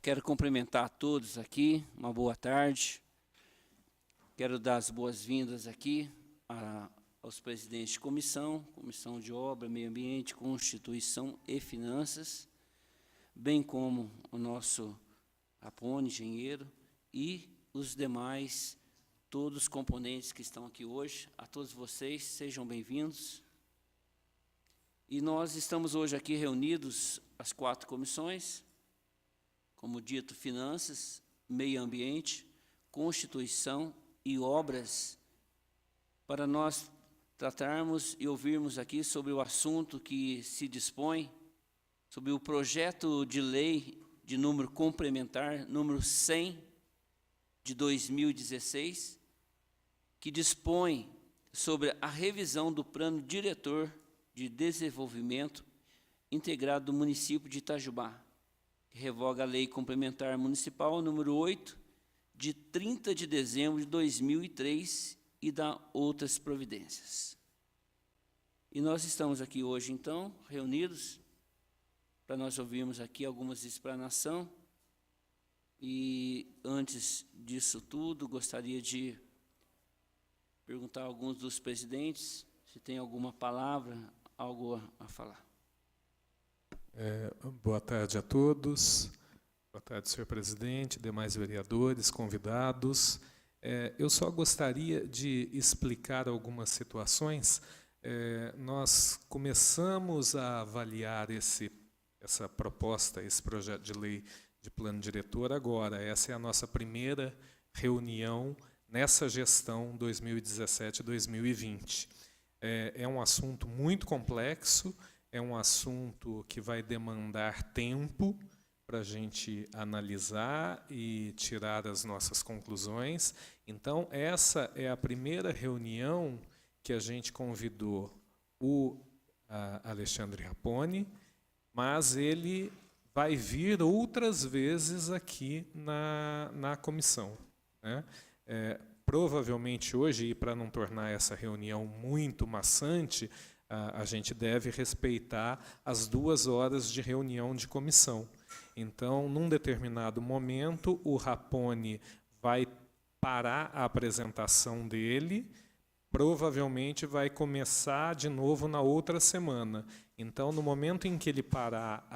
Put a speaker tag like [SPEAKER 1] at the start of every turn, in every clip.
[SPEAKER 1] Quero cumprimentar a todos aqui, uma boa tarde. Quero dar as boas-vindas aqui aos presidentes de comissão de Obra, Meio Ambiente, Constituição e Finanças, bem como o nosso Rapone, engenheiro, e os demais, todos os componentes que estão aqui hoje. A todos vocês, sejam bem-vindos. E nós estamos hoje aqui reunidos, as 4 comissões, como dito, Finanças, Meio Ambiente, Constituição e Obras, para nós tratarmos e ouvirmos aqui sobre o assunto que se dispõe, sobre o projeto de lei de número complementar, número 100, de 2016, que dispõe sobre a revisão do Plano Diretor de Desenvolvimento Integrado do município de Itajubá, que revoga a Lei Complementar Municipal número 8, de 30 de dezembro de 2003, e dá outras providências. E nós estamos aqui hoje, então, reunidos, para nós ouvirmos aqui algumas explanações. E, antes disso tudo, gostaria de perguntar a alguns dos presidentes se tem alguma palavra, algo a falar.
[SPEAKER 2] Boa tarde a todos. Boa tarde, senhor presidente, demais vereadores, convidados. Eu só gostaria de explicar algumas situações. Nós começamos a avaliar essa proposta, esse projeto de lei de plano diretor agora. Essa é a nossa primeira reunião nessa gestão 2017-2020. É um assunto muito complexo, é um assunto que vai demandar tempo para a gente analisar e tirar as nossas conclusões. Então, essa é a primeira reunião que a gente convidou o Alexandre Rapone, mas ele vai vir outras vezes aqui na comissão, né? Provavelmente hoje, e para não tornar essa reunião muito maçante, a gente deve respeitar as 2 horas de reunião de comissão. Então, num determinado momento, o Rapone vai parar a apresentação dele, provavelmente vai começar de novo na outra semana. Então, no momento em que ele parar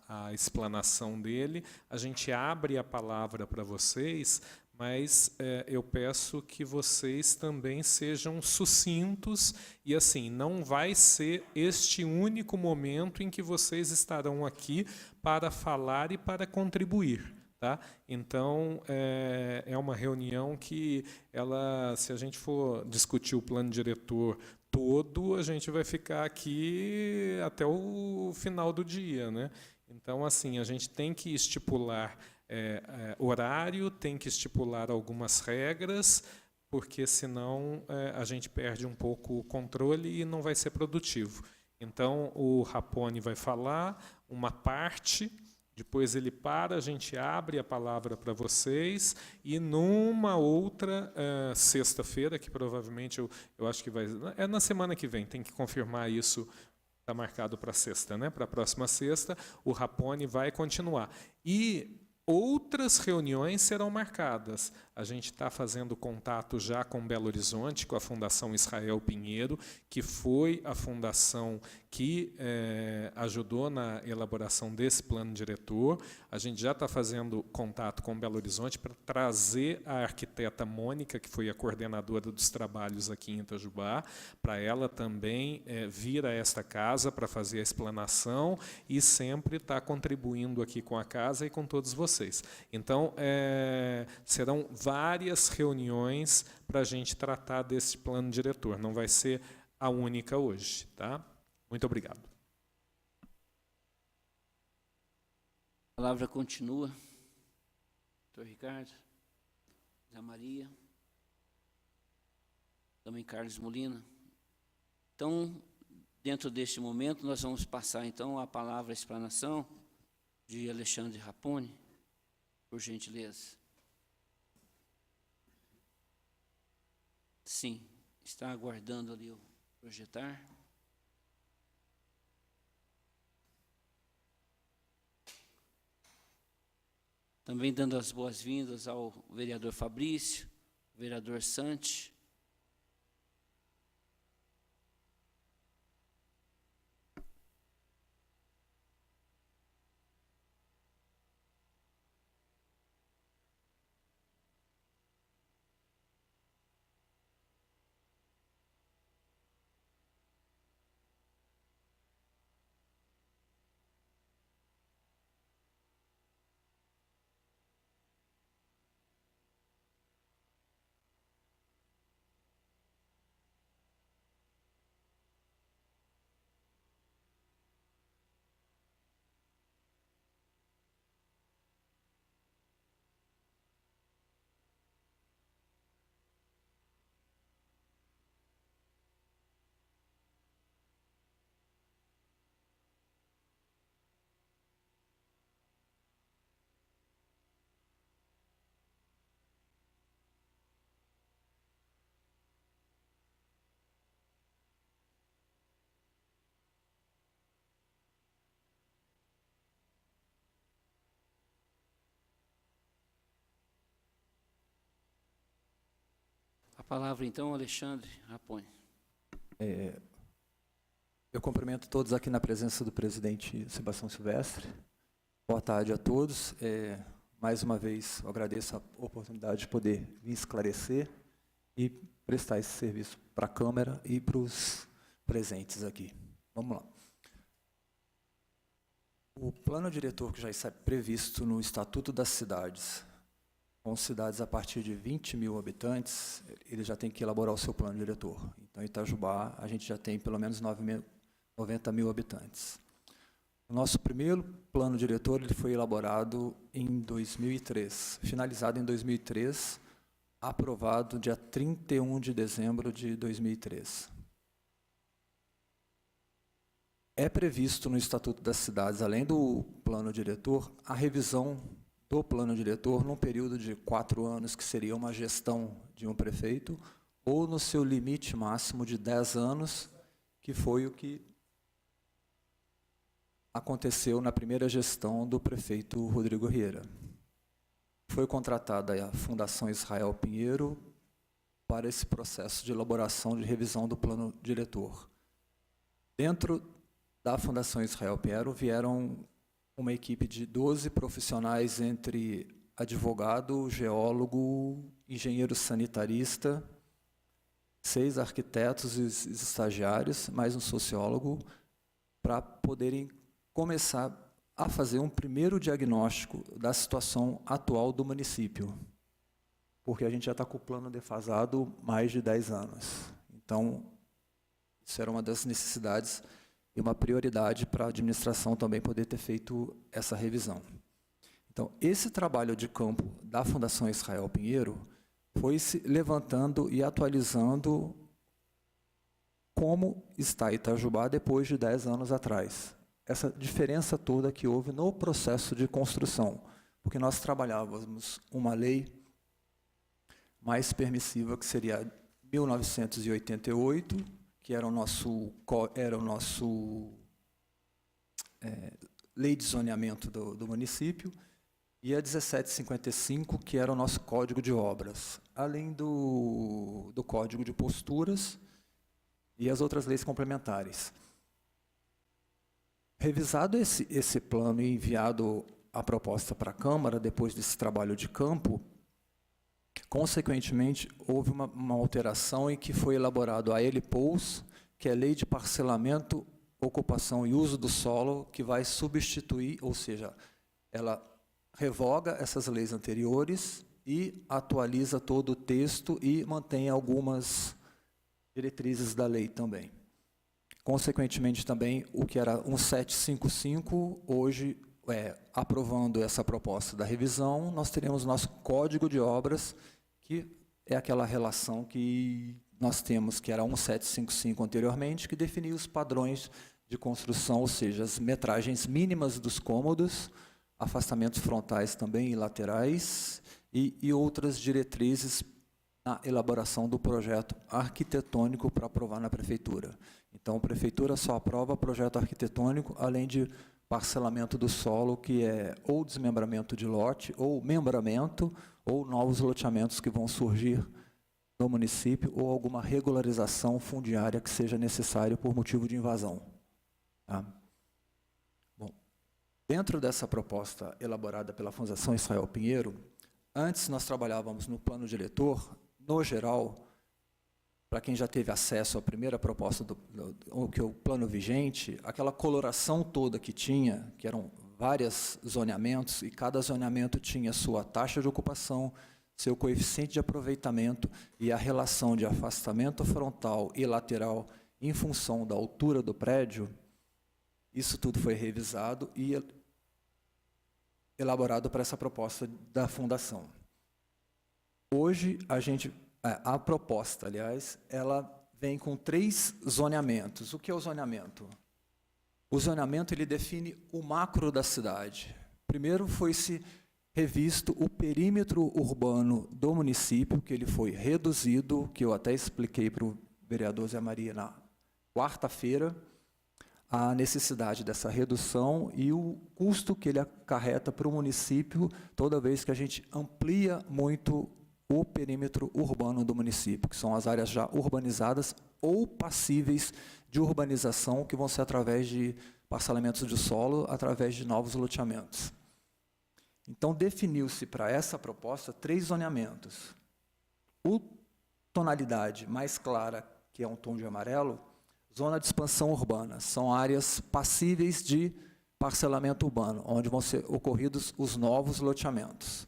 [SPEAKER 2] a explanação dele, a gente abre a palavra para vocês, mas eu peço que vocês também sejam sucintos e, assim, não vai ser este único momento em que vocês estarão aqui para falar e para contribuir. Tá? Então, é uma reunião que, se a gente for discutir o plano diretor todo, a gente vai ficar aqui até o final do dia, né? Então, assim, a gente tem que estipular horário, tem que estipular algumas regras, porque senão a gente perde um pouco o controle e não vai ser produtivo. Então, o Rapone vai falar uma parte, depois ele para, a gente abre a palavra para vocês, e numa outra sexta-feira, que provavelmente eu acho que vai... É na semana que vem, tem que confirmar isso, está marcado para sexta, né? Para a próxima sexta, o Rapone vai continuar. E outras reuniões serão marcadas. A gente está fazendo contato já com Belo Horizonte, com a Fundação Israel Pinheiro, que foi a fundação que ajudou na elaboração desse plano diretor. A gente já está fazendo contato com Belo Horizonte para trazer a arquiteta Mônica, que foi a coordenadora dos trabalhos aqui em Itajubá, para ela também vir a esta casa para fazer a explanação e sempre estar contribuindo aqui com a casa e com todos vocês. Então, serão várias reuniões para a gente tratar desse plano diretor. Não vai ser a única hoje, tá? Muito obrigado.
[SPEAKER 1] A palavra continua. Doutor Ricardo, Zé Maria, também Carlos Molina. Então, dentro deste momento, nós vamos passar, então, a palavra, a explanação de Alexandre Rapone, por gentileza. Sim, está aguardando ali o projetar. Também dando as boas-vindas ao vereador Fabrício, vereador Santi. A palavra, então, Alexandre Rapone.
[SPEAKER 3] Eu cumprimento todos aqui na presença do presidente Sebastião Silvestre. Boa tarde a todos. Mais uma vez, eu agradeço a oportunidade de poder vir esclarecer e prestar esse serviço para a Câmara e para os presentes aqui. Vamos lá. O plano diretor que já está previsto no Estatuto das Cidades, com cidades a partir de 20 mil habitantes, ele já tem que elaborar o seu plano diretor. Então, em Itajubá, a gente já tem pelo menos 90 mil habitantes. O nosso primeiro plano diretor ele foi elaborado em 2003, finalizado em 2003, aprovado dia 31 de dezembro de 2003. É previsto no Estatuto das Cidades, além do plano diretor, a revisão do plano diretor num período de 4 anos, que seria uma gestão de um prefeito, ou no seu limite máximo de 10 anos, que foi o que aconteceu na primeira gestão do prefeito Rodrigo Rieira. Foi contratada a Fundação Israel Pinheiro para esse processo de elaboração de revisão do plano diretor. Dentro da Fundação Israel Pinheiro vieram uma equipe de 12 profissionais, entre advogado, geólogo, engenheiro sanitarista, 6 arquitetos e estagiários, mais um sociólogo, para poderem começar a fazer um primeiro diagnóstico da situação atual do município, porque a gente já está com o plano defasado mais de 10 anos. Então, isso era uma das necessidades e uma prioridade para a administração também poder ter feito essa revisão. Então, esse trabalho de campo da Fundação Israel Pinheiro foi se levantando e atualizando como está Itajubá depois de 10 anos atrás. Essa diferença toda que houve no processo de construção, porque nós trabalhávamos uma lei mais permissiva, que seria 1988, que era o nosso lei de zoneamento do município, e a 1755, que era o nosso Código de Obras, além do Código de Posturas e as outras leis complementares. Revisado esse plano e enviado a proposta para a Câmara, depois desse trabalho de campo, consequentemente, houve uma alteração em que foi elaborado a LPOUS, que é a Lei de Parcelamento, Ocupação e Uso do Solo, que vai substituir, ou seja, ela revoga essas leis anteriores e atualiza todo o texto e mantém algumas diretrizes da lei também. Consequentemente, também, o que era 1755, hoje, aprovando essa proposta da revisão, nós teremos nosso Código de Obras, que é aquela relação que nós temos, que era 1755 anteriormente, que definia os padrões de construção, ou seja, as metragens mínimas dos cômodos, afastamentos frontais também e laterais, e outras diretrizes na elaboração do projeto arquitetônico para aprovar na Prefeitura. Então, a Prefeitura só aprova projeto arquitetônico, além de parcelamento do solo, que é ou desmembramento de lote, ou membramento, ou novos loteamentos que vão surgir no município, ou alguma regularização fundiária que seja necessário por motivo de invasão. Tá? Bom, dentro dessa proposta elaborada pela Fundação Israel Pinheiro, antes nós trabalhávamos no plano diretor, no geral, para quem já teve acesso à primeira proposta que é o plano vigente, aquela coloração toda que tinha, que eram vários zoneamentos, e cada zoneamento tinha sua taxa de ocupação, seu coeficiente de aproveitamento e a relação de afastamento frontal e lateral em função da altura do prédio. Isso tudo foi revisado e elaborado para essa proposta da Fundação. Hoje, a proposta, aliás, ela vem com 3 zoneamentos. O que é o zoneamento? O zoneamento ele define o macro da cidade. Primeiro foi-se revisto o perímetro urbano do município, que ele foi reduzido, que eu até expliquei para o vereador Zé Maria na quarta-feira, a necessidade dessa redução e o custo que ele acarreta para o município toda vez que a gente amplia muito o perímetro urbano do município, que são as áreas já urbanizadas ou passíveis de urbanização, que vão ser através de parcelamentos de solo, através de novos loteamentos. Então, definiu-se para essa proposta 3 zoneamentos. O tonalidade mais clara, que é um tom de amarelo, zona de expansão urbana, são áreas passíveis de parcelamento urbano, onde vão ser ocorridos os novos loteamentos.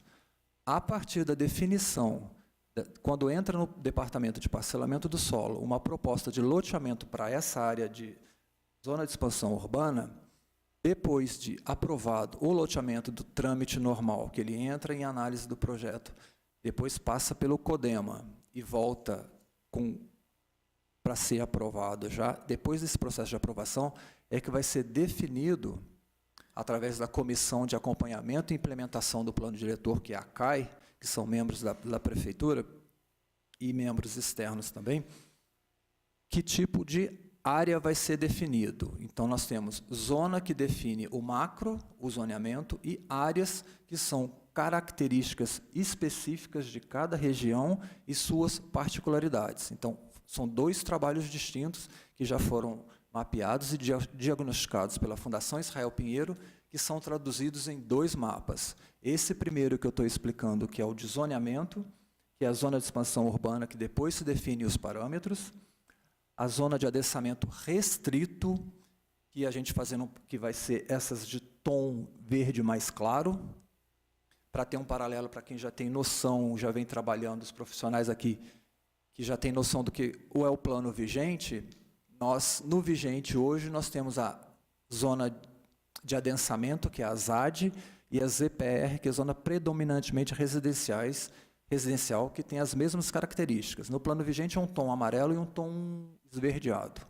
[SPEAKER 3] A partir da definição, quando entra no departamento de parcelamento do solo, uma proposta de loteamento para essa área de zona de expansão urbana, depois de aprovado o loteamento do trâmite normal, que ele entra em análise do projeto, depois passa pelo CODEMA e volta para ser aprovado já, depois desse processo de aprovação, é que vai ser definido, através da Comissão de Acompanhamento e Implementação do Plano Diretor, que é a CAI, que são membros da Prefeitura, e membros externos também, que tipo de área vai ser definido. Então, nós temos zona que define o macro, o zoneamento, e áreas que são características específicas de cada região e suas particularidades. Então, são 2 trabalhos distintos que já foram mapeados e diagnosticados pela Fundação Israel Pinheiro, que são traduzidos em 2 mapas. Esse primeiro que eu estou explicando, que é o de zoneamento, que é a zona de expansão urbana, que depois se define os parâmetros, a zona de adensamento restrito, que a gente que vai ser essas de tom verde mais claro, para ter um paralelo para quem já tem noção, já vem trabalhando, os profissionais aqui, que já tem noção do que é o plano vigente. No vigente hoje, nós temos a zona de adensamento, que é a ZAD, e a ZPR, que é a zona predominantemente residencial, que tem as mesmas características. No plano vigente é um tom amarelo e um tom esverdeado.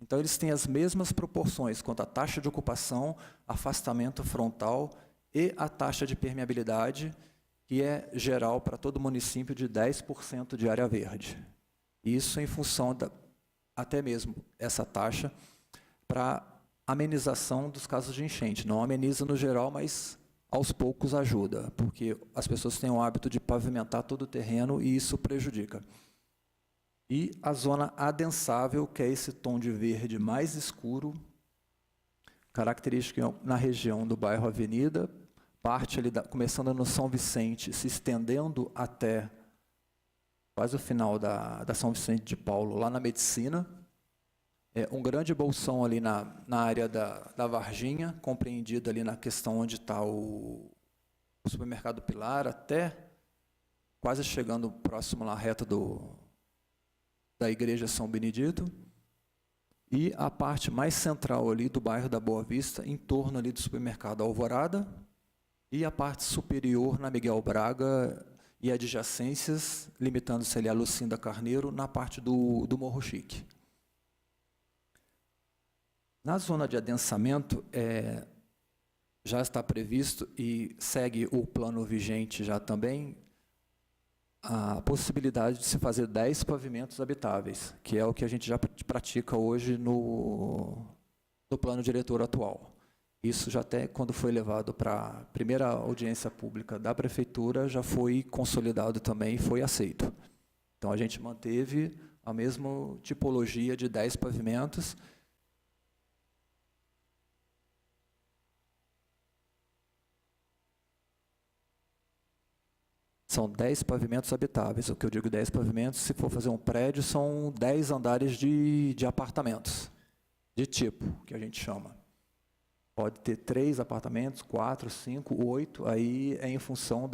[SPEAKER 3] Então, eles têm as mesmas proporções quanto à taxa de ocupação, afastamento frontal e a taxa de permeabilidade, que é geral para todo município de 10% de área verde. Isso em função até mesmo essa taxa para amenização dos casos de enchente. Não ameniza no geral, mas aos poucos ajuda, porque as pessoas têm o hábito de pavimentar todo o terreno e isso prejudica. E a zona adensável, que é esse tom de verde mais escuro, característica na região do bairro Avenida, parte ali começando no São Vicente, se estendendo até quase o final da São Vicente de Paulo, lá na Medicina. Um grande bolsão ali na área da Varginha, compreendido ali na questão onde está o supermercado Pilar, até quase chegando próximo à reta da Igreja São Benedito, e a parte mais central ali do bairro da Boa Vista, em torno ali do supermercado Alvorada, e a parte superior na Miguel Braga e adjacências, limitando-se ali a Lucinda Carneiro, na parte do Morro Chique. Na zona de adensamento, já está previsto e segue o plano vigente já também, a possibilidade de se fazer 10 pavimentos habitáveis, que é o que a gente já pratica hoje no plano diretor atual. Isso já até quando foi levado para a primeira audiência pública da prefeitura, já foi consolidado também e foi aceito. Então, a gente manteve a mesma tipologia de 10 pavimentos. São 10 pavimentos habitáveis. O que eu digo 10 pavimentos, se for fazer um prédio, são 10 andares de apartamentos, de tipo, que a gente chama. Pode ter 3 apartamentos, 4, 5, 8, aí é em função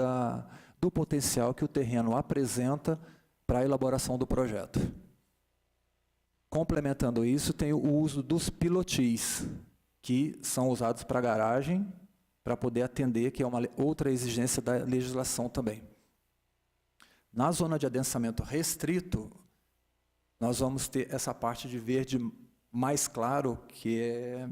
[SPEAKER 3] do potencial que o terreno apresenta para a elaboração do projeto. Complementando isso, tem o uso dos pilotis, que são usados para garagem, para poder atender, que é uma outra exigência da legislação também. Na zona de adensamento restrito, nós vamos ter essa parte de verde mais claro, que é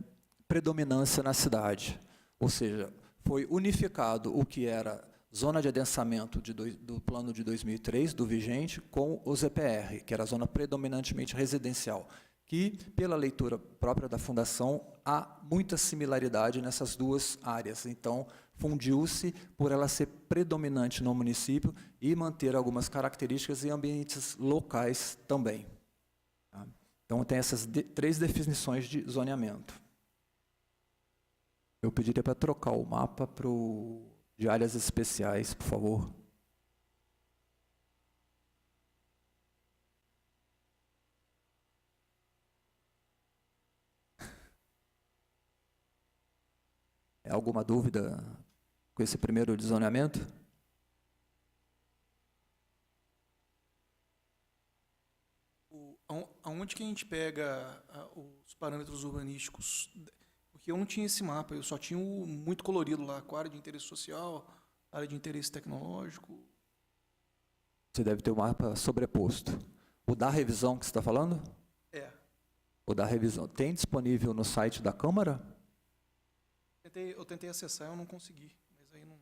[SPEAKER 3] predominância na cidade. Ou seja, foi unificado o que era zona de adensamento do plano de 2003, do vigente, com o ZPR, que era a zona predominantemente residencial, que, pela leitura própria da Fundação, há muita similaridade nessas duas áreas. Então, fundiu-se por ela ser predominante no município e manter algumas características e ambientes locais também. Tá? Então, tem essas 3 definições de zoneamento. Eu pediria para trocar o mapa de áreas especiais, por favor. Alguma dúvida com esse primeiro zoneamento?
[SPEAKER 4] Aonde que a gente pega os parâmetros urbanísticos? Porque eu não tinha esse mapa, eu só tinha o muito colorido lá, com área de interesse social, área de interesse tecnológico.
[SPEAKER 3] Você deve ter o mapa sobreposto. O da revisão que você está falando?
[SPEAKER 4] É.
[SPEAKER 3] O da revisão. Tem disponível no site da Câmara?
[SPEAKER 4] Eu tentei acessar, eu não consegui, mas aí não...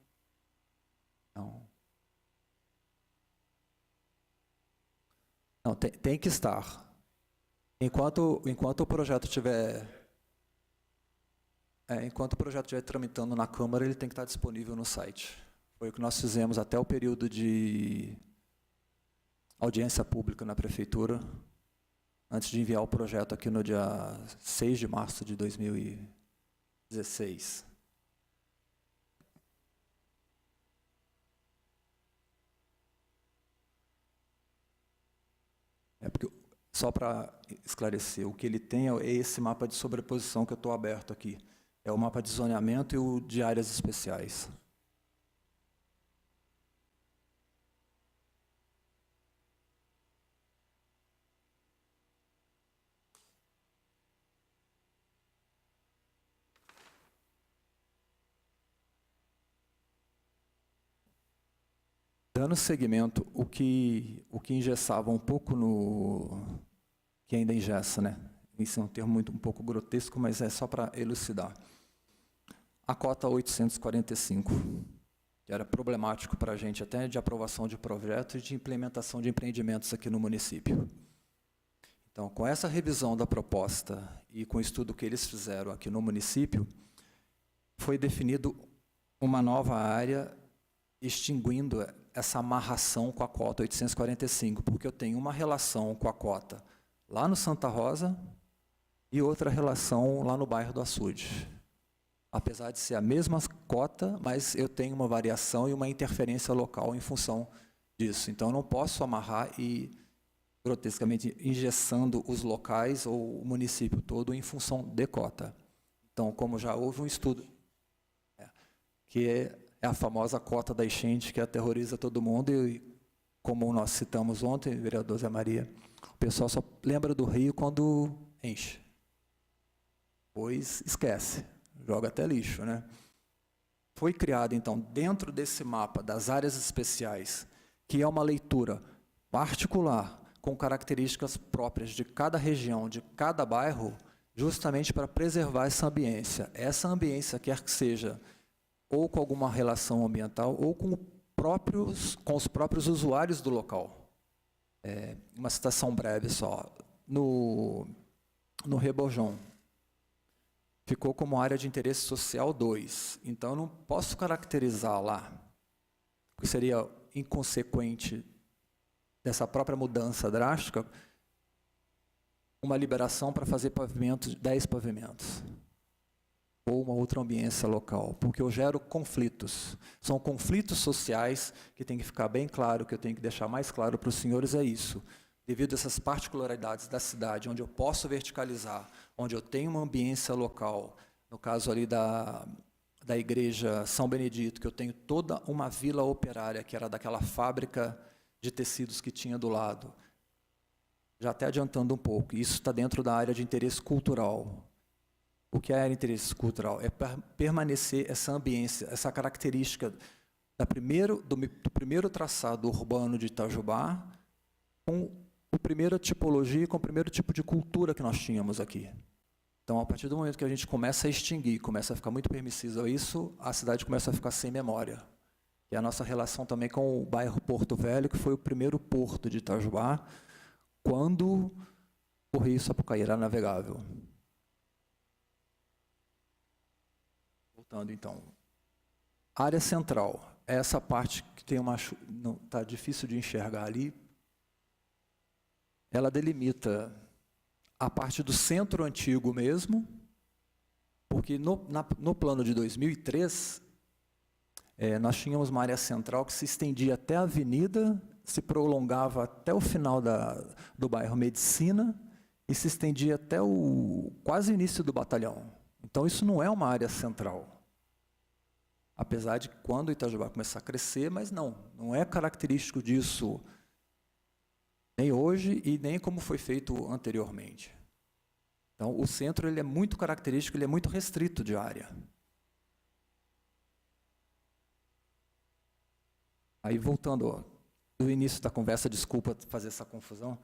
[SPEAKER 3] Não, tem que estar. Enquanto o projeto estiver tramitando na Câmara, ele tem que estar disponível no site. Foi o que nós fizemos até o período de audiência pública na Prefeitura, antes de enviar o projeto aqui no dia 6 de março de 2016. Porque, só para esclarecer, o que ele tem é esse mapa de sobreposição que eu estou aberto aqui. É o mapa de zoneamento e o de áreas especiais. Dando seguimento, o que engessava um pouco que ainda engessa, né? Isso é um termo um pouco grotesco, mas é só para elucidar. A cota 845, que era problemático para a gente até de aprovação de projetos e de implementação de empreendimentos aqui no município. Então, com essa revisão da proposta e com o estudo que eles fizeram aqui no município, foi definido uma nova área extinguindo essa amarração com a cota 845, porque eu tenho uma relação com a cota lá no Santa Rosa e outra relação lá no bairro do Açude. Apesar de ser a mesma cota, mas eu tenho uma variação e uma interferência local em função disso. Então, eu não posso amarrar e, grotescamente, engessando os locais ou o município todo em função de cota. Então, como já houve um estudo, que é a famosa cota da enchente que aterroriza todo mundo e, como nós citamos ontem, vereador Zé Maria, o pessoal só lembra do rio quando enche. Pois esquece, joga até lixo, né? Foi criado, então, dentro desse mapa das áreas especiais, que é uma leitura particular, com características próprias de cada região, de cada bairro, justamente para preservar essa ambiência. Essa ambiência, quer que seja ou com alguma relação ambiental, ou com os próprios usuários do local. Uma citação breve só. No Rebojão, ficou como área de interesse social 2. Então, eu não posso caracterizar lá, porque seria inconsequente dessa própria mudança drástica, uma liberação para fazer pavimentos, 10 pavimentos, ou uma outra ambiência local, porque eu gero conflitos. São conflitos sociais que tem que ficar bem claro, que eu tenho que deixar mais claro para os senhores, é isso. Devido a essas particularidades da cidade, onde eu posso verticalizar, onde eu tenho uma ambiência local, no caso ali da igreja São Benedito, que eu tenho toda uma vila operária, que era daquela fábrica de tecidos que tinha do lado. Já até adiantando um pouco, isso está dentro da área de interesse cultural. O que é a área de interesse cultural? É permanecer essa ambiência, essa característica do primeiro traçado urbano de Itajubá, com a primeira tipologia, com o primeiro tipo de cultura que nós tínhamos aqui. Então, a partir do momento que a gente começa a extinguir, começa a ficar muito permissivo a isso, a cidade começa a ficar sem memória. E a nossa relação também com o bairro Porto Velho, que foi o primeiro porto de Itajubá, quando o rio Sapucaí era navegável. Voltando, então. Área central. Essa parte que tem uma... Está difícil de enxergar ali. Ela delimita a parte do centro antigo mesmo, porque no plano de 2003, nós tínhamos uma área central que se estendia até a avenida, se prolongava até o final do bairro Medicina e se estendia até quase o início do batalhão. Então, isso não é uma área central. Apesar de quando Itajubá começar a crescer, mas não é característico disso, nem hoje e nem como foi feito anteriormente. Então, o centro ele é muito característico, ele é muito restrito de área. Aí, voltando do início da conversa, desculpa fazer essa confusão,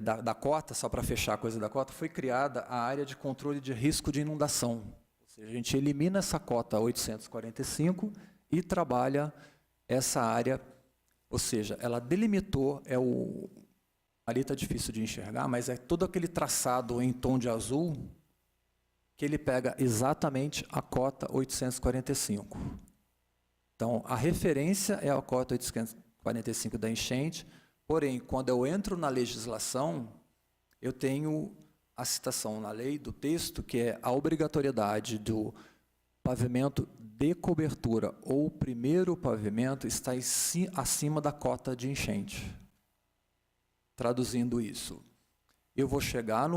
[SPEAKER 3] da cota, só para fechar a coisa da cota, foi criada a área de controle de risco de inundação. Ou seja, a gente elimina essa cota 845 e trabalha essa área, ou seja, ela delimitou, ali está difícil de enxergar, mas é todo aquele traçado em tom de azul que ele pega exatamente a cota 845. Então, a referência é a cota 845 da enchente, porém, quando eu entro na legislação, eu tenho a citação na lei do texto, que é a obrigatoriedade do pavimento de cobertura ou primeiro pavimento está acima da cota de enchente. Traduzindo isso, eu vou chegar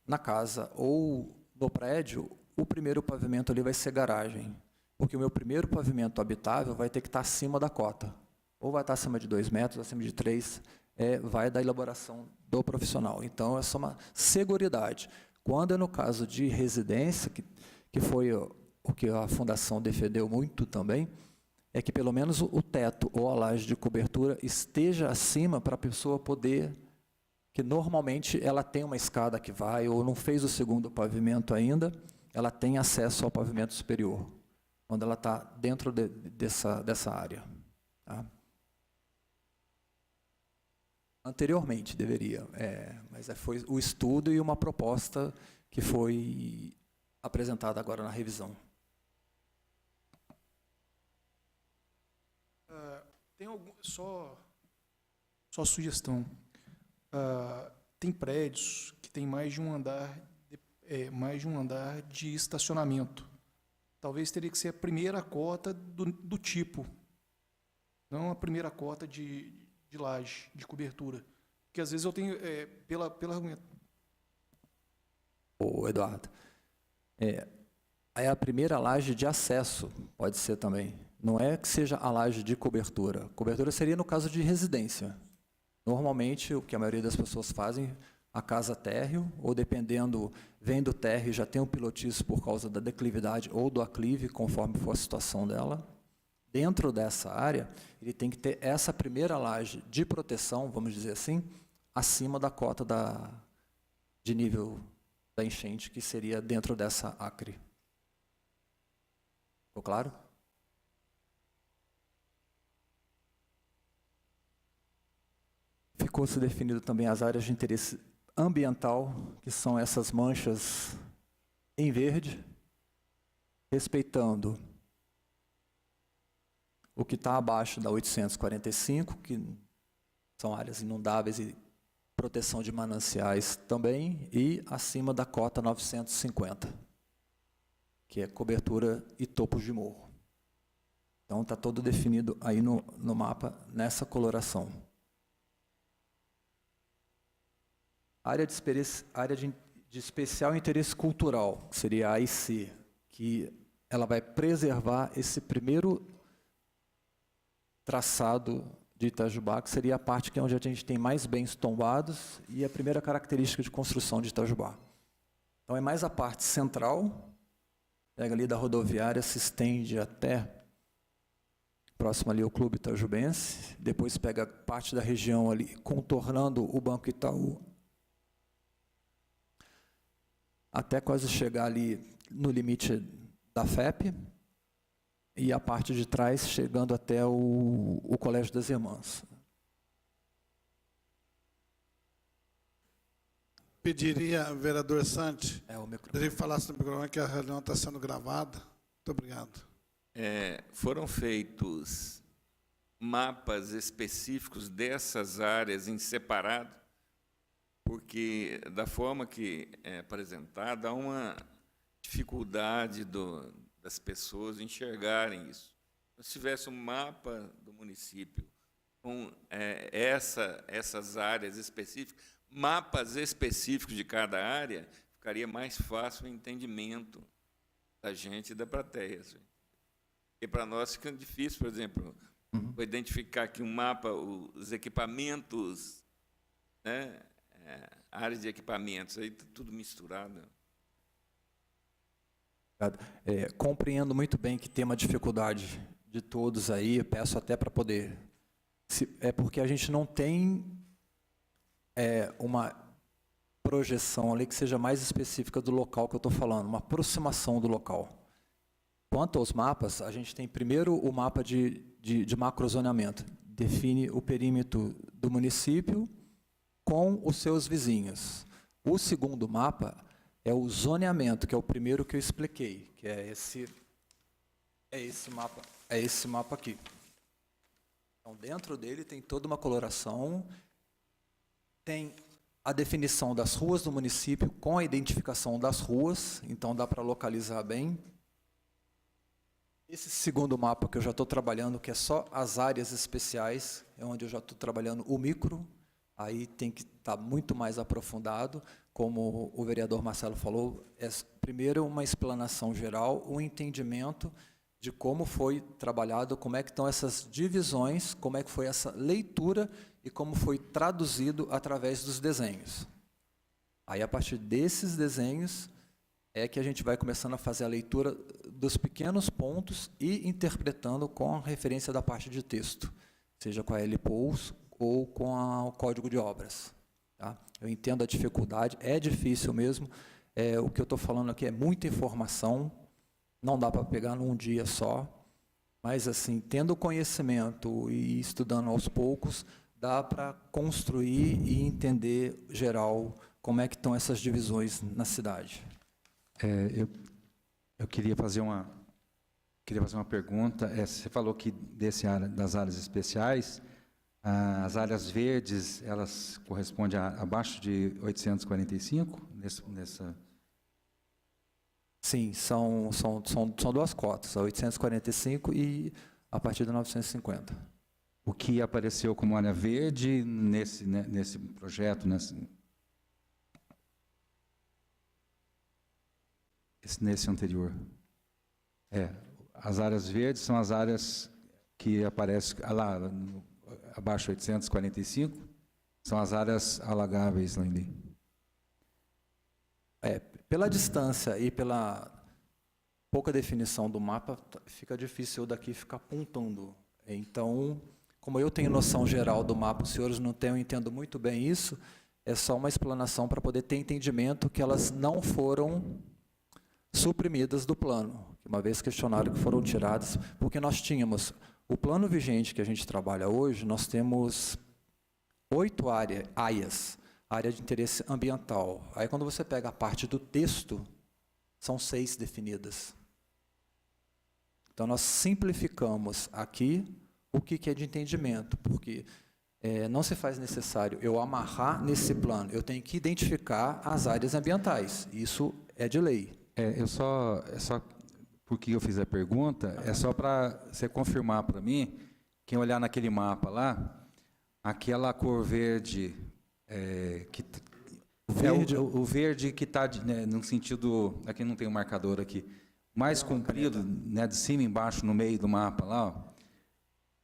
[SPEAKER 3] na casa ou no prédio, o primeiro pavimento ali vai ser garagem, porque o meu primeiro pavimento habitável vai ter que estar acima da cota, ou vai estar acima de 2 metros, acima de 3, vai da elaboração do profissional. Então, é só uma seguridade. Quando é no caso de residência, que foi o que a Fundação defendeu muito também, é que pelo menos o teto ou a laje de cobertura esteja acima para a pessoa poder, que normalmente ela tem uma escada que vai, ou não fez o segundo pavimento ainda, ela tem acesso ao pavimento superior, quando ela está dentro dessa área. Tá? Anteriormente deveria, mas foi o estudo e uma proposta que foi apresentada agora na revisão.
[SPEAKER 4] Tem só sugestão. Tem prédios que tem mais de um andar de estacionamento. Talvez teria que ser a primeira cota do tipo, não a primeira cota de laje, de cobertura. Porque às vezes eu tenho, pela argumento.
[SPEAKER 3] Ô, Eduardo, é a primeira laje de acesso, pode ser também. Não é que seja a laje de cobertura. Cobertura seria no caso de residência. Normalmente, o que a maioria das pessoas fazem, a casa térreo, ou dependendo, vem do térreo, já tem um pilotiço por causa da declividade ou do aclive, conforme for a situação dela. Dentro dessa área, ele tem que ter essa primeira laje de proteção, vamos dizer assim, acima da cota de nível da enchente, que seria dentro dessa acre. Ficou claro? Ficou-se definido também as áreas de interesse ambiental, que são essas manchas em verde, respeitando o que está abaixo da 845, que são áreas inundáveis e proteção de mananciais também, e acima da cota 950, que é cobertura e topos de morro. Então, está todo definido aí no mapa, nessa coloração. Área de especial interesse cultural, que seria a AIC, que ela vai preservar esse primeiro traçado de Itajubá, que seria a parte que é onde a gente tem mais bens tombados e a primeira característica de construção de Itajubá. Então, é mais a parte central, pega ali da rodoviária, se estende até próximo ali ao Clube Itajubense, depois pega parte da região ali, contornando o Banco Itaú, até quase chegar ali no limite da FEP, e a parte de trás chegando até o Colégio das Irmãs.
[SPEAKER 5] Pediria, vereador Santi,
[SPEAKER 3] O microfone.
[SPEAKER 5] poderia falar no microfone que a reunião está sendo gravada. Muito obrigado.
[SPEAKER 6] Foram feitos mapas específicos dessas áreas em separado, porque, da forma que é apresentada, há uma dificuldade das pessoas enxergarem isso. Se tivesse um mapa do município com essas áreas específicas, mapas específicos de cada área, ficaria mais fácil o entendimento da gente e da plateia. E para nós fica difícil, por exemplo, identificar aqui um mapa, os equipamentos, né? Áreas de equipamentos, aí está tudo misturado.
[SPEAKER 3] Compreendo muito bem que tem uma dificuldade de todos aí, peço até para poder... É porque a gente não tem uma projeção ali que seja mais específica do local que eu estou falando, uma aproximação do local. Quanto aos mapas, a gente tem primeiro o mapa de macrozoneamento, define o perímetro do município com os seus vizinhos. O segundo mapa é o zoneamento, que é o primeiro que eu expliquei, que é esse mapa aqui. Então, dentro dele tem toda uma coloração, tem a definição das ruas do município com a identificação das ruas, então dá para localizar bem. Esse segundo mapa que eu já estou trabalhando, que é só as áreas especiais, é onde eu já estou trabalhando o micro, aí tem que estar muito mais aprofundado, como o vereador Marcelo falou, primeiro uma explanação geral, um entendimento de como foi trabalhado, como é que estão essas divisões, como é que foi essa leitura e como foi traduzido através dos desenhos. Aí, a partir desses desenhos, é que a gente vai começando a fazer a leitura dos pequenos pontos e interpretando com a referência da parte de texto, seja com a LPOUS ou com o Código de Obras. Tá? Eu entendo a dificuldade, é difícil mesmo, o que eu estou falando aqui é muita informação, não dá para pegar num dia só, mas, assim, tendo conhecimento e estudando aos poucos, dá para construir e entender, geral, como é que estão essas divisões na cidade.
[SPEAKER 7] Eu queria fazer uma pergunta. Você falou que das áreas especiais, as áreas verdes, elas correspondem abaixo de 845?
[SPEAKER 3] Sim, são duas cotas, a 845 e a partir de 950.
[SPEAKER 7] O que apareceu como área verde nesse projeto, nesse anterior? As áreas verdes são as áreas que aparecem lá abaixo de 845, são as áreas alagáveis lá ali.
[SPEAKER 3] Pela distância e pela pouca definição do mapa, fica difícil eu daqui ficar apontando. Então, como eu tenho noção geral do mapa, os senhores não têm, eu entendo muito bem isso, é só uma explanação para poder ter entendimento que elas não foram suprimidas do plano, uma vez questionaram que foram tiradas, porque nós tínhamos o plano vigente que a gente trabalha hoje, nós temos 8 áreas, área de interesse ambiental. Aí, quando você pega a parte do texto, são 6 definidas. Então, nós simplificamos aqui o que é de entendimento, porque não se faz necessário eu amarrar nesse plano, eu tenho que identificar as áreas ambientais, isso é de lei.
[SPEAKER 7] Porque eu fiz a pergunta, é só para você confirmar para mim, quem olhar naquele mapa lá, aquela cor verde, o verde que está no sentido, aqui não tem um marcador aqui, mais comprido, né, de cima e embaixo, no meio do mapa lá, ó,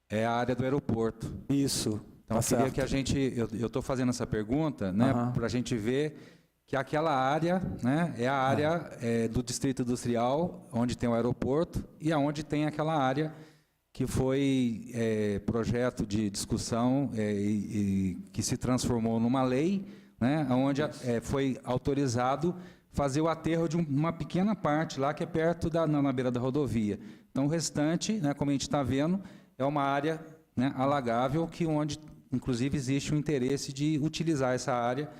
[SPEAKER 7] é a área do aeroporto.
[SPEAKER 3] Isso.
[SPEAKER 7] Então, eu queria que a gente, eu estou fazendo essa pergunta, né, para a gente ver que aquela área, né, é a área do Distrito Industrial, onde tem o aeroporto, e aonde tem aquela área que foi projeto de discussão e que se transformou numa lei, né, onde foi autorizado fazer o aterro de uma pequena parte lá, que é perto na beira da rodovia. Então, o restante, né, como a gente está vendo, é uma área, né, alagável, onde, inclusive, existe o interesse de utilizar essa área,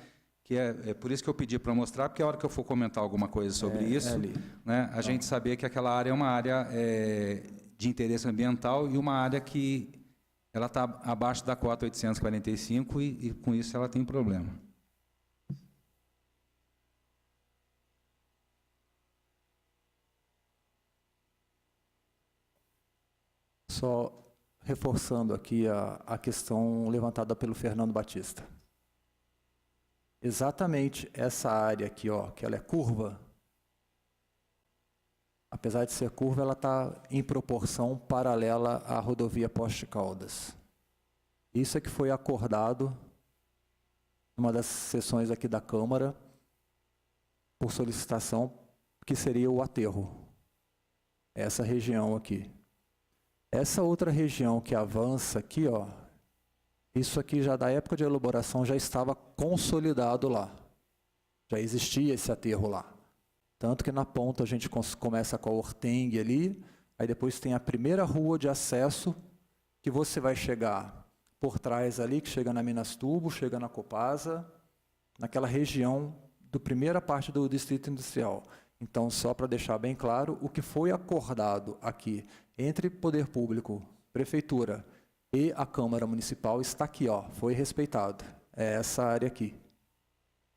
[SPEAKER 7] que é por isso que eu pedi para mostrar, porque a hora que eu for comentar alguma coisa sobre isso, né, a gente saber que aquela área é uma área de interesse ambiental e uma área que ela está abaixo da cota 845 e com isso ela tem problema.
[SPEAKER 3] Só reforçando aqui a questão levantada pelo Fernando Batista. Exatamente essa área aqui, ó, que ela é curva, apesar de ser curva, ela está em proporção paralela à rodovia Poste Caldas. Isso é que foi acordado numa das sessões aqui da Câmara, por solicitação, que seria o aterro. Essa região aqui. Essa outra região que avança aqui, ó, isso aqui já da época de elaboração já estava consolidado lá. Já existia esse aterro lá. Tanto que na ponta a gente começa com a Hortengue ali, aí depois tem a primeira rua de acesso, que você vai chegar por trás ali, que chega na Minas Tubo, chega na Copasa, naquela região da primeira parte do Distrito Industrial. Então, só para deixar bem claro, o que foi acordado aqui entre Poder Público, Prefeitura e a Câmara Municipal está aqui, ó, foi respeitado. É essa área aqui.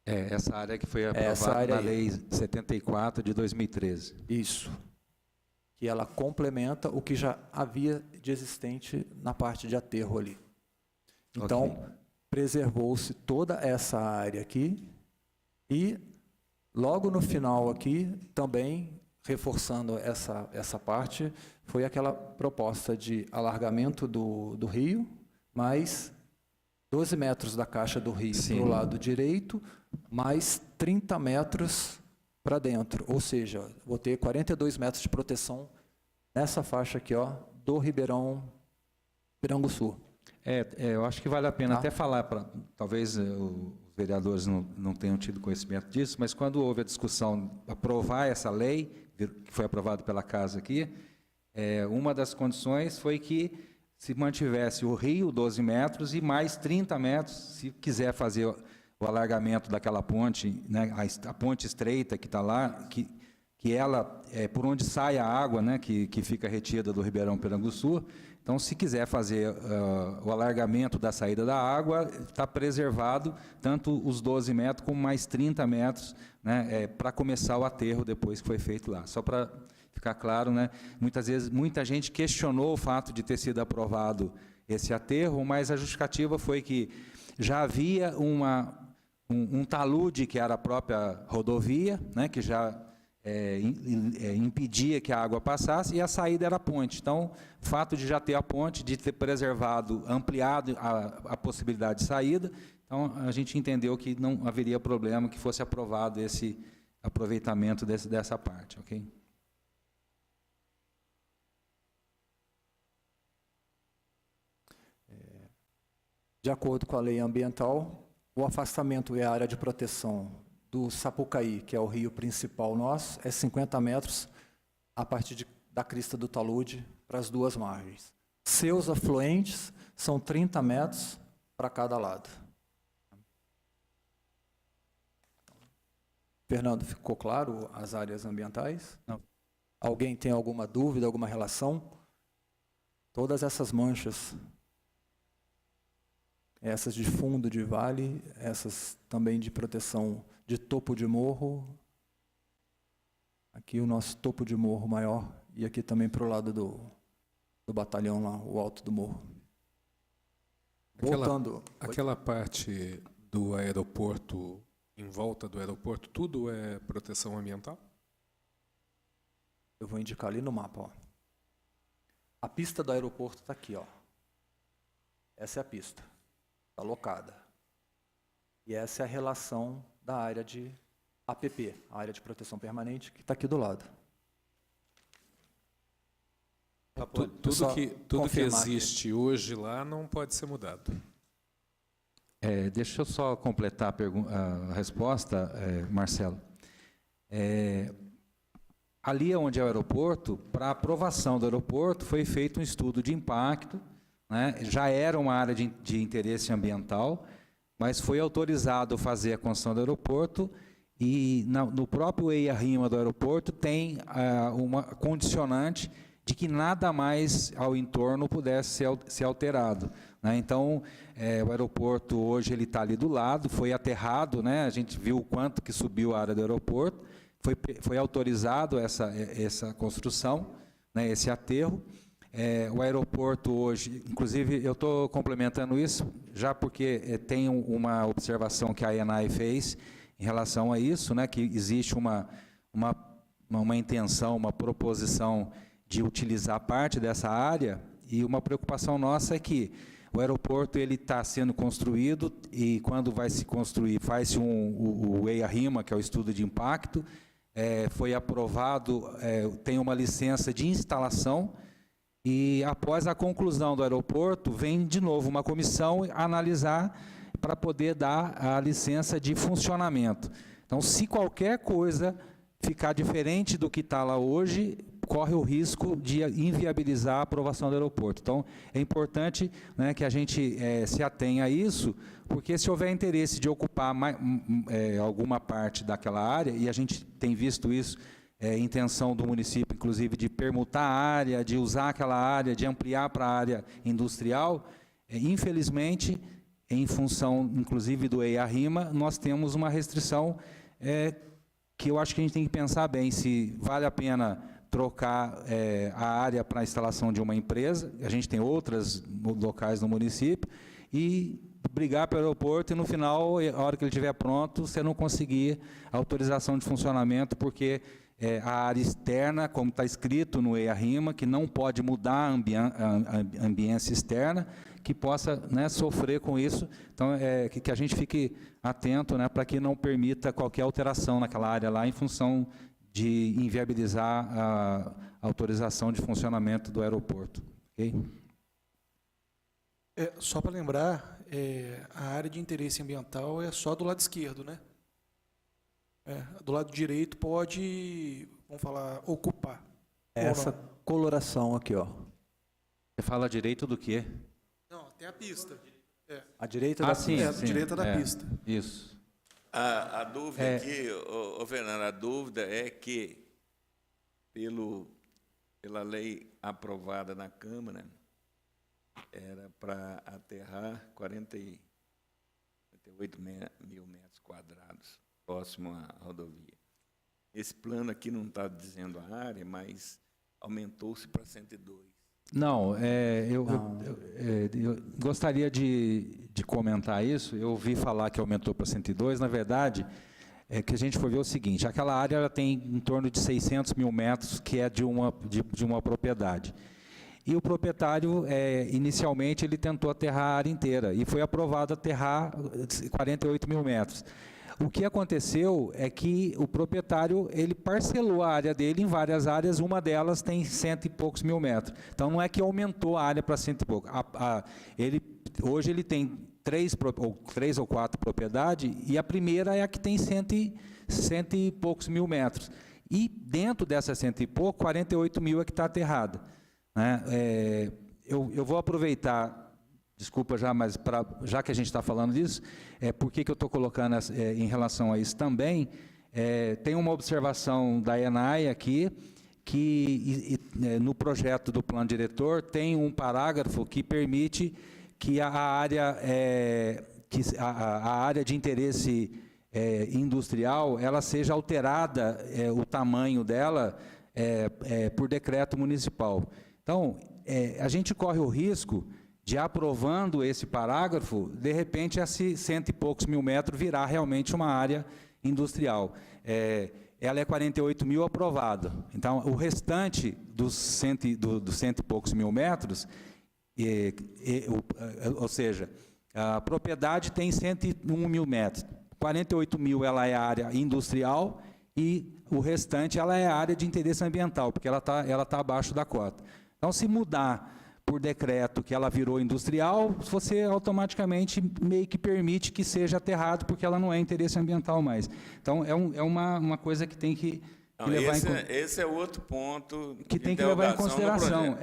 [SPEAKER 7] Essa área que foi aprovada na Lei 74 de 2013.
[SPEAKER 3] Isso. Que ela complementa o que já havia de existente na parte de aterro ali. Então, preservou-se toda essa área aqui e, logo no final aqui, também, reforçando essa parte, foi aquela proposta de alargamento do rio, mais 12 metros da caixa do rio para o lado direito, mais 30 metros para dentro. Ou seja, vou ter 42 metros de proteção nessa faixa aqui, ó, do Ribeirão Piranguçu.
[SPEAKER 7] Eu acho que vale a pena até falar, talvez os vereadores não tenham tido conhecimento disso, mas quando houve a discussão de aprovar essa lei, que foi aprovada pela Casa aqui, uma das condições foi que se mantivesse o rio, 12 metros, e mais 30 metros, se quiser fazer o alargamento daquela ponte, né, a ponte estreita que está lá, que ela, por onde sai a água, né, que fica retida do Ribeirão Piranguçu. Então, se quiser fazer o alargamento da saída da água, está preservado tanto os 12 metros como mais 30 metros, né, para começar o aterro depois que foi feito lá. Só para ficar claro, né, muitas vezes muita gente questionou o fato de ter sido aprovado esse aterro, mas a justificativa foi que já havia um talude, que era a própria rodovia, né, que já impedia que a água passasse, e a saída era a ponte. Então, o fato de já ter a ponte, de ter preservado, ampliado a possibilidade de saída, então a gente entendeu que não haveria problema que fosse aprovado esse aproveitamento dessa parte, ok?
[SPEAKER 3] De acordo com a lei ambiental, o afastamento e a área de proteção do Sapucaí, que é o rio principal nosso, é 50 metros a partir da crista do talude para as duas margens. Seus afluentes são 30 metros para cada lado. Fernando, ficou claro as áreas ambientais?
[SPEAKER 7] Não.
[SPEAKER 3] Alguém tem alguma dúvida, alguma relação? Todas essas manchas, essas de fundo de vale, essas também de proteção de topo de morro, aqui o nosso topo de morro maior, e aqui também para o lado do batalhão lá, o alto do morro. Voltando.
[SPEAKER 2] Aquela parte do aeroporto, em volta do aeroporto, tudo é proteção ambiental?
[SPEAKER 3] Eu vou indicar ali no mapa, ó. A pista do aeroporto está aqui, ó. Essa é a pista, está locada. E essa é a relação da área de APP, a área de proteção permanente, que está aqui do lado.
[SPEAKER 2] Tudo que existe hoje lá não pode ser mudado.
[SPEAKER 7] Deixa eu só completar a resposta, Marcelo. Ali onde é o aeroporto, para aprovação do aeroporto, foi feito um estudo de impacto, né? Já era uma área de interesse ambiental, mas foi autorizado fazer a construção do aeroporto e no próprio EIA-RIMA do aeroporto tem uma condicionante de que nada mais ao entorno pudesse ser alterado, né? Então, o aeroporto hoje ele está ali do lado, foi aterrado, né? A gente viu o quanto que subiu a área do aeroporto, foi autorizado essa construção, né? Esse aterro. O aeroporto hoje, inclusive eu estou complementando isso, já porque tem uma observação que a ANAI fez em relação a isso, né? Que existe uma intenção, uma proposição de utilizar parte dessa área, e uma preocupação nossa é que o aeroporto ele está sendo construído e quando vai se construir faz-se o EIA-RIMA, que é o estudo de impacto, foi aprovado, tem uma licença de instalação e após a conclusão do aeroporto vem de novo uma comissão analisar para poder dar a licença de funcionamento. Então, se qualquer coisa ficar diferente do que está lá hoje, corre o risco de inviabilizar a aprovação do aeroporto. Então, é importante, né, que a gente se atenha a isso, porque se houver interesse de ocupar alguma parte daquela área, e a gente tem visto isso, intenção do município, inclusive, de permutar a área, de usar aquela área, de ampliar para a área industrial, infelizmente, em função, inclusive, do EIA-RIMA, nós temos uma restrição que eu acho que a gente tem que pensar bem, se vale a pena trocar a área para a instalação de uma empresa, a gente tem outras locais no município, e brigar pelo aeroporto e no final, a hora que ele estiver pronto, você não conseguir autorização de funcionamento, porque a área externa, como está escrito no EIA-RIMA, que não pode mudar a ambiência externa, que possa, né, sofrer com isso. Então, que a gente fique atento, né, para que não permita qualquer alteração naquela área lá, em função de inviabilizar a autorização de funcionamento do aeroporto. Okay?
[SPEAKER 4] Só para lembrar, a área de interesse ambiental é só do lado esquerdo, né? Do lado direito pode, vamos falar, ocupar.
[SPEAKER 3] Essa coloração aqui, ó.
[SPEAKER 7] Você fala direito do quê?
[SPEAKER 4] Não, tem a pista.
[SPEAKER 3] A direita da
[SPEAKER 7] sim,
[SPEAKER 3] pista.
[SPEAKER 7] sim.
[SPEAKER 4] Direita da pista.
[SPEAKER 7] Isso.
[SPEAKER 6] A dúvida aqui, Fernando, a dúvida é que, pela lei aprovada na Câmara, era para aterrar 48 mil metros quadrados, próximo à rodovia. Esse plano aqui não está dizendo a área, mas aumentou-se para 102.
[SPEAKER 7] Não, eu gostaria de comentar isso. Eu ouvi falar que aumentou para 102, na verdade, que a gente foi ver o seguinte, aquela área ela tem em torno de 600 mil metros, que é de uma propriedade. E o proprietário, inicialmente, ele tentou aterrar a área inteira, e foi aprovado aterrar 48 mil metros. O que aconteceu é que o proprietário ele parcelou a área dele em várias áreas, uma delas tem 100 e poucos mil metros. Então, não é que aumentou a área para 100 e pouco. Hoje ele tem três ou quatro propriedades, e a primeira é a que tem 100 e poucos mil metros. E dentro dessas 100 e pouco, 48 mil é que está aterrada, né? Eu vou aproveitar... Desculpa já, mas já que a gente está falando disso, por que eu estou colocando em relação a isso também? Tem uma observação da ENAI aqui, que no projeto do plano diretor tem um parágrafo que permite que a área de interesse industrial ela seja alterada, o tamanho dela, por decreto municipal. Então, a gente corre o risco de, aprovando esse parágrafo, de repente, esse 100 e poucos mil metros virar realmente uma área industrial. Ela é 48 mil aprovado. Então, o restante dos 100 e poucos mil metros, ou seja, a propriedade tem 101 mil metros. 48 mil ela é a área industrial e o restante ela é a área de interesse ambiental, porque ela tá abaixo da cota. Então, se mudar por decreto que ela virou industrial, você automaticamente meio que permite que seja aterrado, porque ela não é interesse ambiental mais. Então, é uma coisa que tem que levar em consideração.
[SPEAKER 6] Esse é outro ponto
[SPEAKER 7] que tem que levar em consideração.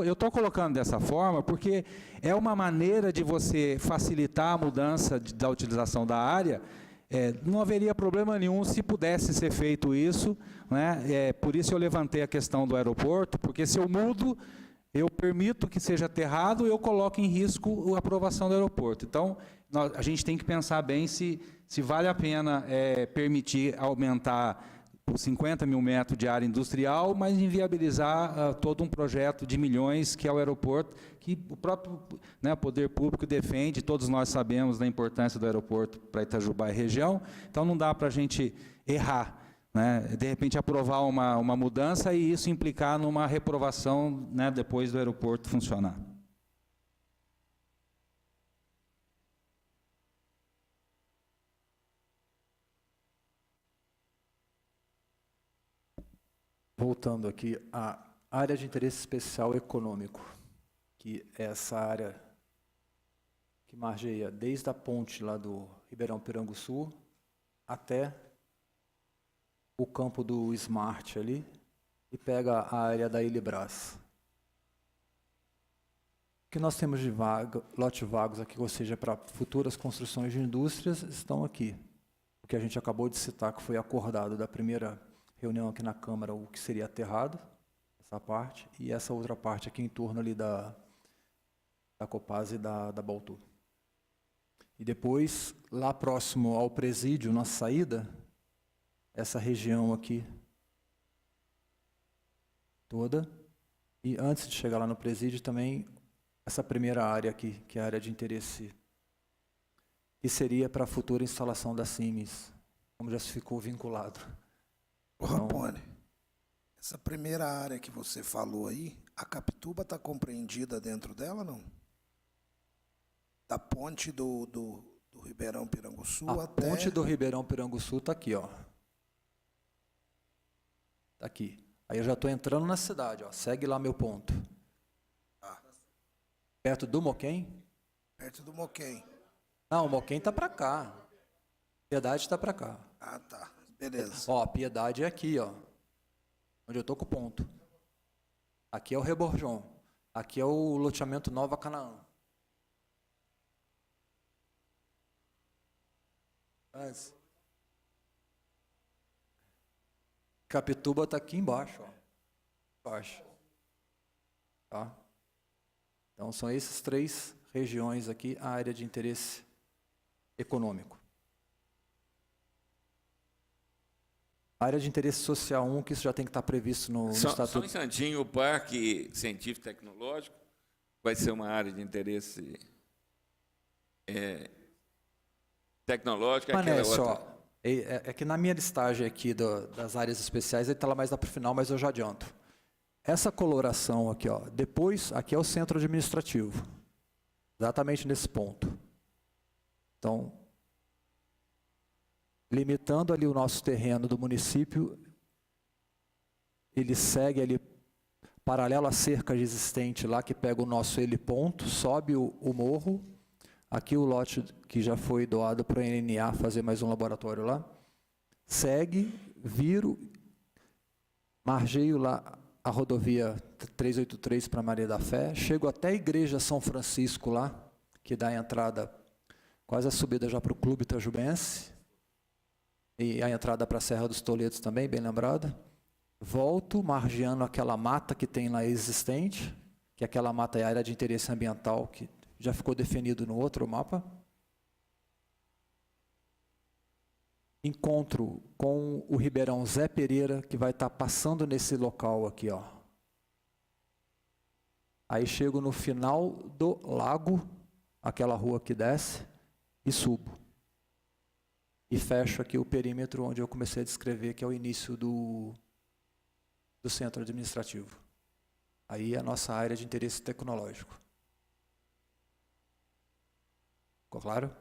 [SPEAKER 7] Eu tô colocando dessa forma porque é uma maneira de você facilitar a mudança da utilização da área. Não haveria problema nenhum se pudesse ser feito isso, né? Por isso eu levantei a questão do aeroporto, porque se eu mudo, eu permito que seja aterrado, eu coloco em risco a aprovação do aeroporto. Então, a gente tem que pensar bem se vale a pena permitir aumentar os 50 mil metros de área industrial, mas inviabilizar todo um projeto de milhões que é o aeroporto, que o próprio poder público defende, todos nós sabemos da importância do aeroporto para Itajubá e região, então não dá para a gente errar, né? De repente aprovar uma mudança e isso implicar numa reprovação, né, depois do aeroporto funcionar.
[SPEAKER 3] Voltando aqui, a área de interesse especial econômico, que é essa área que margeia desde a ponte lá do Ribeirão Piranguçu até o campo do Smart ali e pega a área da Ilibras. O que nós temos de lote vagos aqui, ou seja, para futuras construções de indústrias, estão aqui. O que a gente acabou de citar, que foi acordado da primeira reunião aqui na Câmara, o que seria aterrado, essa parte, e essa outra parte aqui em torno ali da Copasa e da Baltu. E depois, lá próximo ao presídio, na saída, essa região aqui toda, e antes de chegar lá no presídio também, essa primeira área aqui, que é a área de interesse, que seria para a futura instalação da CIMES, como já se ficou vinculado.
[SPEAKER 5] Ô, Rapone, essa primeira área que você falou aí, a Capituba está compreendida dentro dela, não? Da ponte do Ribeirão Piranguçu até...
[SPEAKER 3] A ponte do Ribeirão Piranguçu está aqui, ó. Está aqui. Aí eu já estou entrando na cidade, ó. Segue lá meu ponto.
[SPEAKER 5] Ah.
[SPEAKER 3] Perto do Moquém?
[SPEAKER 5] Perto do Moquém.
[SPEAKER 3] Não, o Moquém está para cá. Piedade está para cá.
[SPEAKER 5] Ah, tá. Beleza.
[SPEAKER 3] Ó, a Piedade é aqui, ó. Onde eu estou com o ponto. Aqui é o Reborjão. Aqui é o loteamento Nova Canaã. Capituba está aqui embaixo, ó. Embaixo. Tá? Então, são essas três regiões aqui, a área de interesse econômico. A área de interesse social 1, que isso já tem que estar previsto no Estatuto.
[SPEAKER 6] Só um instantinho, o Parque Científico e Tecnológico vai ser uma área de interesse tecnológico.
[SPEAKER 3] Permanece, ó. É que na minha listagem aqui das áreas especiais, ele está lá mais lá para o final, mas eu já adianto. Essa coloração aqui, ó, depois, aqui é o centro administrativo. Exatamente nesse ponto. Então, limitando ali o nosso terreno do município, ele segue ali paralelo à cerca existente lá, que pega o nosso heliponto, sobe o morro, aqui o lote que já foi doado para a NNA fazer mais um laboratório lá, segue, viro, margeio lá a rodovia 383 para Maria da Fé, chego até a Igreja São Francisco lá, que dá a entrada, quase a subida já para o Clube Itajubense. e a entrada para a Serra dos Toledos também, bem lembrada. Volto margeando aquela mata que tem lá existente, que aquela mata é a área de interesse ambiental, que já ficou definido no outro mapa. Encontro com o Ribeirão Zé Pereira, que vai estar passando nesse local aqui, ó. Aí chego no final do lago, aquela rua que desce, e subo. E fecho aqui o perímetro onde eu comecei a descrever, que é o início do centro administrativo. Aí é a nossa área de interesse tecnológico. Ficou claro?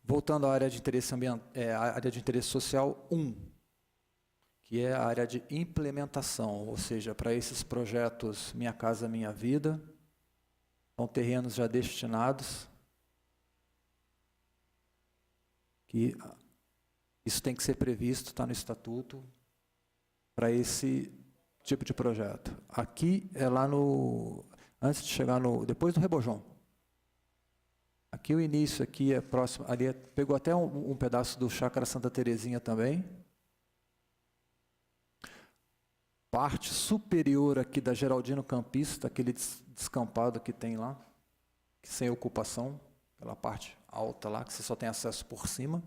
[SPEAKER 3] Voltando à área de interesse área de interesse social 1, que é a área de implementação, ou seja, para esses projetos Minha Casa Minha Vida, são terrenos já destinados, que isso tem que ser previsto, está no estatuto, para esse tipo de projeto. Aqui é lá no, antes de chegar no, depois do Rebojão. Aqui o início aqui é próximo, ali pegou até um pedaço do Chácara Santa Terezinha também. Parte superior aqui da Geraldino Campista, aquele descampado que tem lá, que sem ocupação, aquela parte alta lá, que você só tem acesso por cima.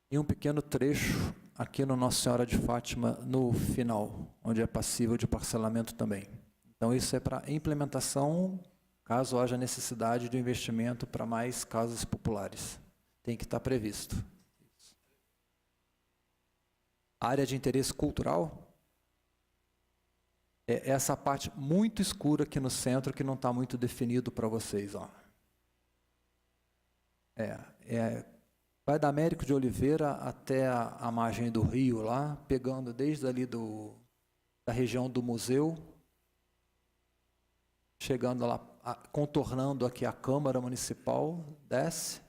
[SPEAKER 3] E um pequeno trecho aqui no Nossa Senhora de Fátima, no final, onde é passível de parcelamento também. Então isso é para implementação, caso haja necessidade de investimento para mais casas populares. Tem que estar previsto. Área de interesse cultural é essa parte muito escura aqui no centro, que não está muito definido para vocês. Ó. Vai da Américo de Oliveira até a margem do rio lá, pegando desde ali da região do museu, chegando lá, contornando aqui a Câmara Municipal, desce,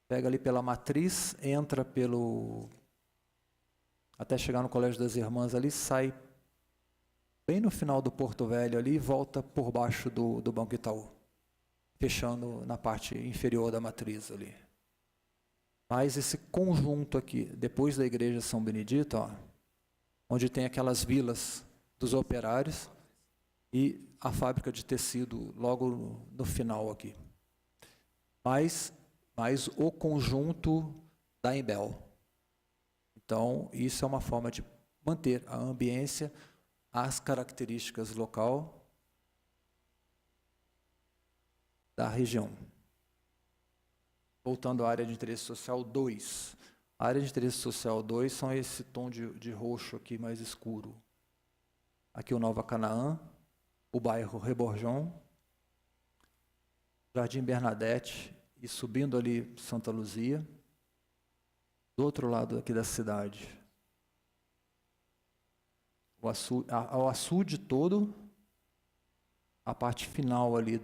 [SPEAKER 3] pega ali pela Matriz, entra até chegar no Colégio das Irmãs ali, sai bem no final do Porto Velho ali e volta por baixo do Banco Itaú, fechando na parte inferior da Matriz ali. Mas esse conjunto aqui, depois da Igreja São Benedito, ó, onde tem aquelas vilas dos operários e a fábrica de tecido logo no final aqui. Mais o conjunto da Embel. Então, isso é uma forma de manter a ambiência, as características local da região. Voltando à área de interesse social 2. A área de interesse social 2 são esse tom de roxo aqui mais escuro. Aqui o Nova Canaã, o bairro Reborjão, Jardim Bernadette e subindo ali Santa Luzia. Do outro lado aqui da cidade, ao açude todo, a parte final ali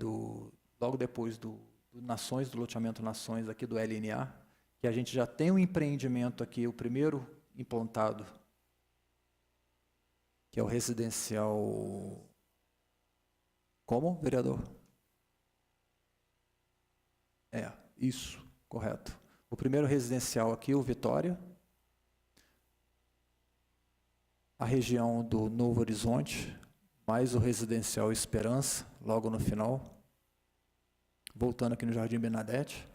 [SPEAKER 3] logo depois do Nações, do loteamento Nações aqui do LNA, que a gente já tem um empreendimento aqui, o primeiro implantado, que é o residencial... Como, vereador? Isso, correto. O primeiro residencial aqui, o Vitória. A região do Novo Horizonte, mais o residencial Esperança, logo no final. Voltando aqui no Jardim Bernadette.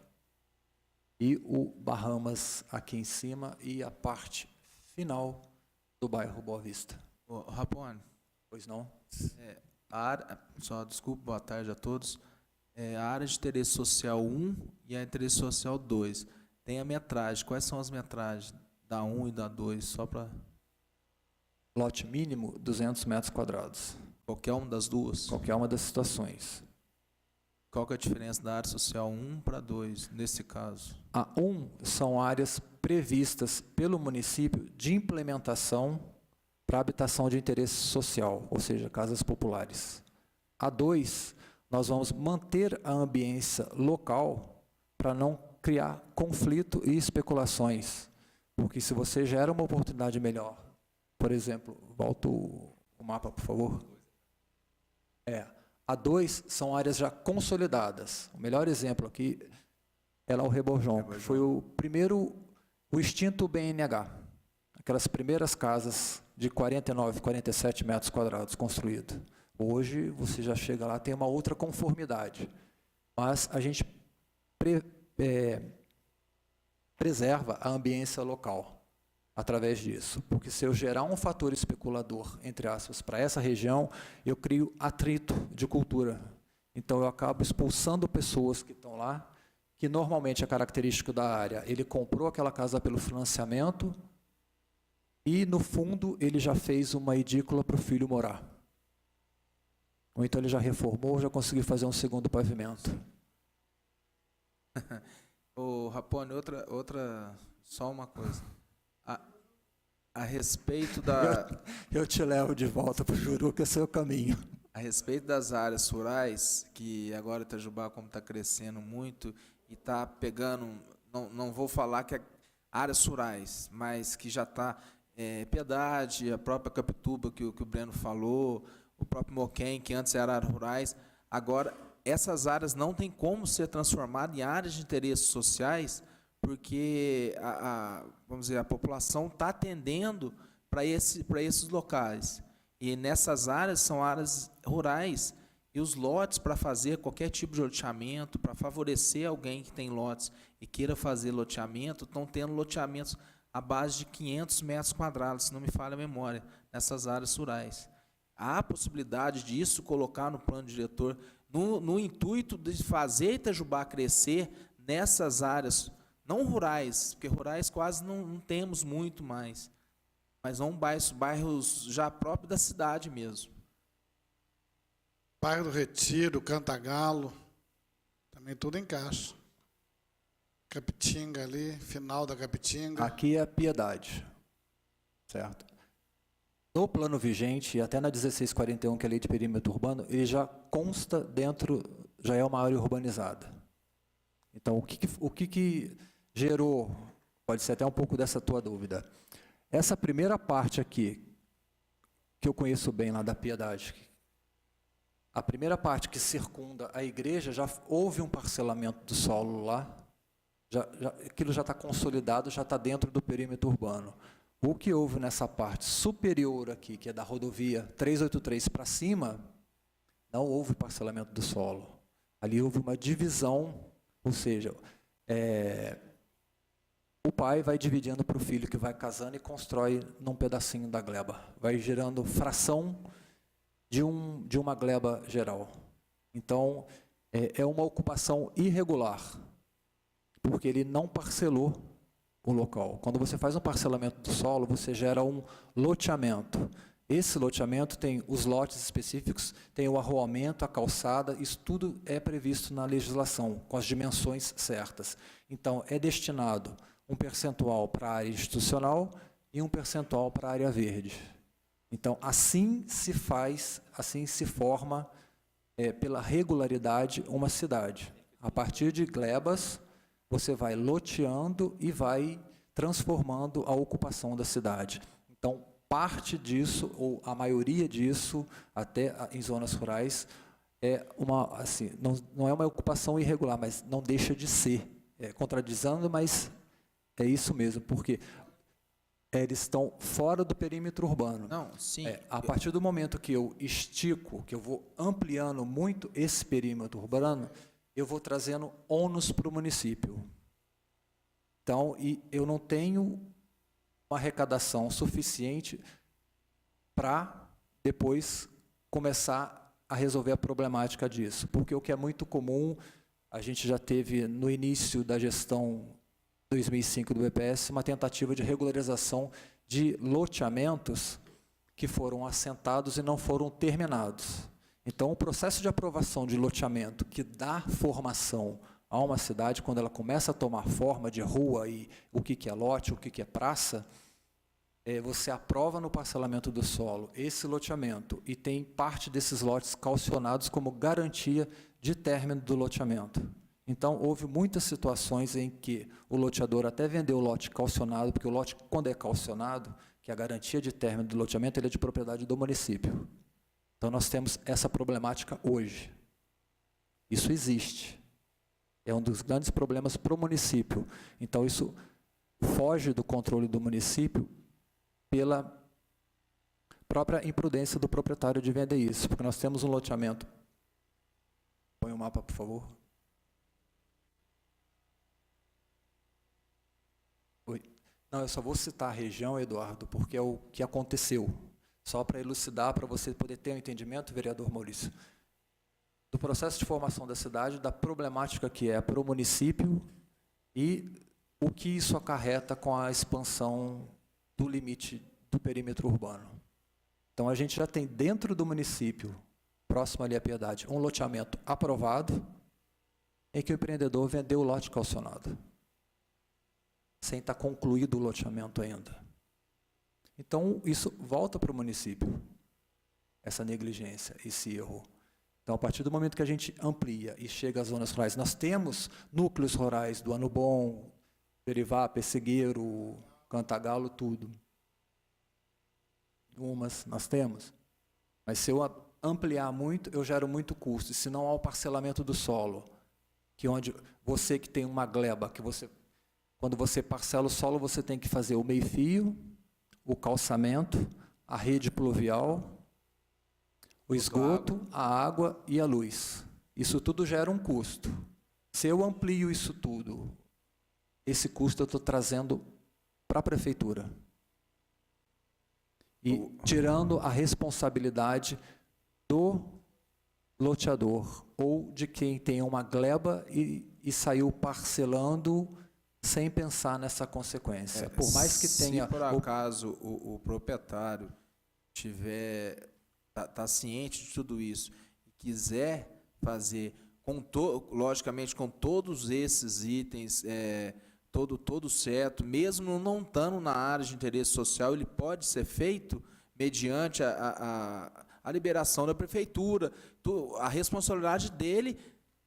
[SPEAKER 3] E o Bahamas aqui em cima e a parte final do bairro Boa Vista.
[SPEAKER 8] Rapone.
[SPEAKER 3] Pois não?
[SPEAKER 8] Desculpa, boa tarde a todos. A área de interesse social 1 e a interesse social 2. Tem a metragem. Quais são as metragens da 1 e da 2? Só para...
[SPEAKER 3] Lote mínimo, 200 metros quadrados.
[SPEAKER 8] Qualquer uma das duas?
[SPEAKER 3] Qualquer uma das situações.
[SPEAKER 8] Qual que é a diferença da área social 1 para 2, nesse caso?
[SPEAKER 3] A 1 são áreas previstas pelo município de implementação para habitação de interesse social, ou seja, casas populares. A 2, nós vamos manter a ambiência local para não criar conflito e especulações. Porque se você gera uma oportunidade melhor, por exemplo, volta o mapa, por favor. A A 2 são áreas já consolidadas. O melhor exemplo aqui é lá o Reborjão, que foi o primeiro, o extinto BNH. Aquelas primeiras casas de 49, 47 metros quadrados construídas. Hoje, você já chega lá, tem uma outra conformidade. Mas a gente preserva a ambiência local através disso. Porque se eu gerar um fator especulador, entre aspas, para essa região, eu crio atrito de cultura. Então, eu acabo expulsando pessoas que estão lá, que normalmente é característico da área. Ele comprou aquela casa pelo financiamento e, no fundo, ele já fez uma edícula para o filho morar. Ou então ele já reformou, já conseguiu fazer um segundo pavimento.
[SPEAKER 8] Ô, Rapone, só uma coisa. A respeito da...
[SPEAKER 3] Eu te levo de volta para o Juru, que é seu caminho.
[SPEAKER 8] A respeito das áreas rurais, que agora Itajubá, como está crescendo muito, e está pegando, não vou falar que é áreas rurais, mas que já está Piedade, a própria Capituba, que o Breno falou, o próprio Moquém, que antes eram áreas rurais, agora essas áreas não têm como ser transformadas em áreas de interesses sociais, porque vamos dizer, a população está atendendo para esses locais. E nessas áreas são áreas rurais, e os lotes para fazer qualquer tipo de loteamento, para favorecer alguém que tem lotes e queira fazer loteamento, estão tendo loteamentos à base de 500 metros quadrados, se não me falha a memória, nessas áreas rurais. Há a possibilidade disso colocar no plano diretor, no intuito de fazer Itajubá crescer nessas áreas, não rurais, porque rurais quase não temos muito mais, mas não bairros já próprios da cidade mesmo.
[SPEAKER 9] Bairro do Retiro, Cantagalo, também tudo encaixa. Capitinga ali, final da Capitinga.
[SPEAKER 3] Aqui é Piedade, certo? No plano vigente, e até na 1641, que é a lei de perímetro urbano, ele já consta dentro, já é uma área urbanizada. Então, o que gerou, pode ser até um pouco dessa tua dúvida. Essa primeira parte aqui, que eu conheço bem lá da Piedade, a primeira parte que circunda a igreja, já houve um parcelamento do solo lá, aquilo já está consolidado, já está dentro do perímetro urbano. O que houve nessa parte superior aqui, que é da rodovia 383 para cima, não houve parcelamento do solo. Ali houve uma divisão, ou seja, o pai vai dividindo para o filho que vai casando e constrói num pedacinho da gleba. Vai gerando fração de uma gleba geral. Então, é uma ocupação irregular, porque ele não parcelou o local. Quando você faz um parcelamento do solo, você gera um loteamento. Esse loteamento tem os lotes específicos, tem o arruamento, a calçada, isso tudo é previsto na legislação, com as dimensões certas. Então, é destinado um percentual para a área institucional e um percentual para a área verde. Então, assim se faz, assim se forma, pela regularidade, uma cidade. A partir de glebas, você vai loteando e vai transformando a ocupação da cidade. Então, parte disso, ou a maioria disso, até em zonas rurais, é uma, assim, não é uma ocupação irregular, mas não deixa de ser. Contradizendo, mas é isso mesmo, porque eles estão fora do perímetro urbano.
[SPEAKER 8] Não, sim.
[SPEAKER 3] A partir do momento que eu estico, que eu vou ampliando muito esse perímetro urbano, eu vou trazendo ônus para o município. Então, eu não tenho uma arrecadação suficiente para depois começar a resolver a problemática disso. Porque o que é muito comum, a gente já teve no início da gestão 2005 do BPS, uma tentativa de regularização de loteamentos que foram assentados e não foram terminados. Então, o processo de aprovação de loteamento que dá formação a uma cidade, quando ela começa a tomar forma de rua e o que é lote, o que é praça, você aprova no parcelamento do solo esse loteamento e tem parte desses lotes calcionados como garantia de término do loteamento. Então, houve muitas situações em que o loteador até vendeu o lote calcionado, porque o lote, quando é calcionado, que é a garantia de término do loteamento, ele é de propriedade do município. Então, nós temos essa problemática hoje. Isso existe. É um dos grandes problemas para o município. Então, isso foge do controle do município pela própria imprudência do proprietário de vender isso, porque nós temos um loteamento. Põe o mapa, por favor. Oi. Não, eu só vou citar a região, Eduardo, porque é o que aconteceu. Só para elucidar, para você poder ter um entendimento, vereador Maurício, do processo de formação da cidade, da problemática que é para o município e o que isso acarreta com a expansão do limite do perímetro urbano. Então, a gente já tem dentro do município, próximo ali à Piedade, um loteamento aprovado, em que o empreendedor vendeu o lote calcionado, sem estar concluído o loteamento ainda. Então, isso volta para o município, essa negligência, esse erro. Então, a partir do momento que a gente amplia e chega às zonas rurais, nós temos núcleos rurais do Ano Bom, Perivá, Pessegueiro, Cantagalo, tudo. Nós temos. Mas se eu ampliar muito, eu gero muito custo. E se não há o parcelamento do solo, que onde você que tem uma gleba, que você, quando você parcela o solo, você tem que fazer o meio-fio, o calçamento, a rede pluvial, o esgoto, a água e a luz. Isso tudo gera um custo. Se eu amplio isso tudo, esse custo eu estou trazendo para a prefeitura. E tirando a responsabilidade do loteador ou de quem tem uma gleba e saiu parcelando sem pensar nessa consequência. Por mais que tenha...
[SPEAKER 8] Se por acaso o proprietário tá ciente de tudo isso e quiser fazer, logicamente, com todos esses itens, todo certo, mesmo não estando na área de interesse social, ele pode ser feito mediante a liberação da prefeitura, a responsabilidade dele,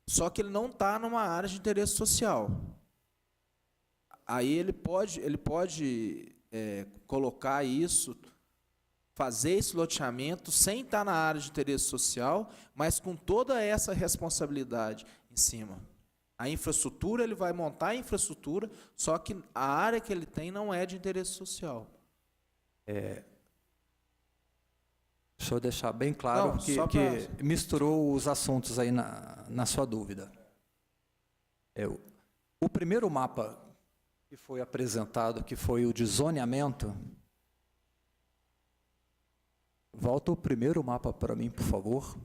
[SPEAKER 8] só que ele não está numa área de interesse social. Aí ele pode colocar isso, fazer esse loteamento sem estar na área de interesse social, mas com toda essa responsabilidade em cima. A infraestrutura, ele vai montar a infraestrutura, só que a área que ele tem não é de interesse social.
[SPEAKER 3] Deixa eu deixar bem claro que misturou os assuntos aí na sua dúvida. O primeiro mapa que foi apresentado, que foi o de zoneamento, volta o primeiro mapa para mim, por favor.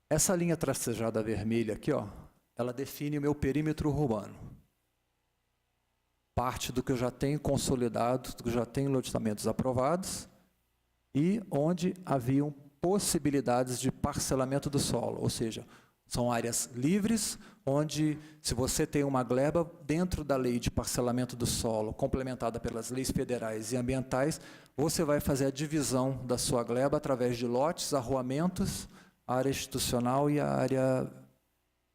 [SPEAKER 3] Essa linha tracejada vermelha aqui, ó, ela define o meu perímetro urbano. Parte do que eu já tenho consolidado, do que eu já tenho loteamentos aprovados e onde haviam possibilidades de parcelamento do solo, ou seja, são áreas livres, onde, se você tem uma gleba, dentro da lei de parcelamento do solo, complementada pelas leis federais e ambientais, você vai fazer a divisão da sua gleba através de lotes, arruamentos, a área institucional e a área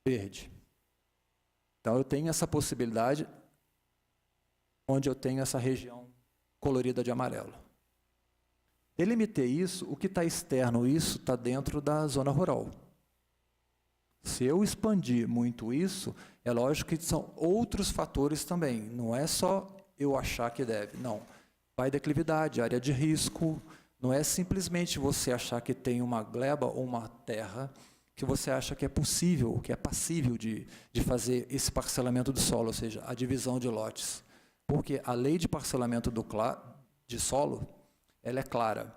[SPEAKER 3] verde. Então, eu tenho essa possibilidade, onde eu tenho essa região colorida de amarelo. Delimitei isso, o que está externo, isso está dentro da zona rural. Se eu expandir muito isso, é lógico que são outros fatores também, não é só eu achar que deve, não. Vai declividade, área de risco, não é simplesmente você achar que tem uma gleba ou uma terra que você acha que é possível, que é passível de fazer esse parcelamento do solo, ou seja, a divisão de lotes. Porque a lei de parcelamento de solo, ela é clara.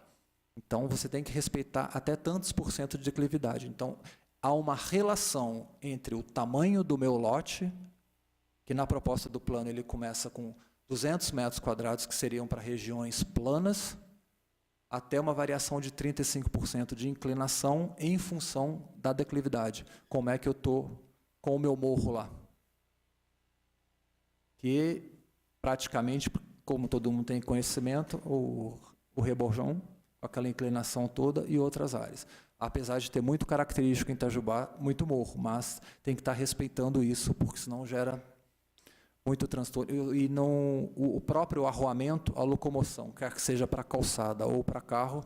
[SPEAKER 3] Então, você tem que respeitar até tantos % de declividade. Então, há uma relação entre o tamanho do meu lote, que na proposta do plano ele começa com 200 metros quadrados, que seriam para regiões planas, até uma variação de 35% de inclinação em função da declividade. Como é que eu estou com o meu morro lá? Que praticamente, como todo mundo tem conhecimento, o Reborjão, com aquela inclinação toda, e outras áreas. apesar de ter muito característico em Itajubá, muito morro, mas tem que estar respeitando isso, porque senão gera muito transtorno. E não, o próprio arruamento, a locomoção, quer que seja para calçada ou para carro,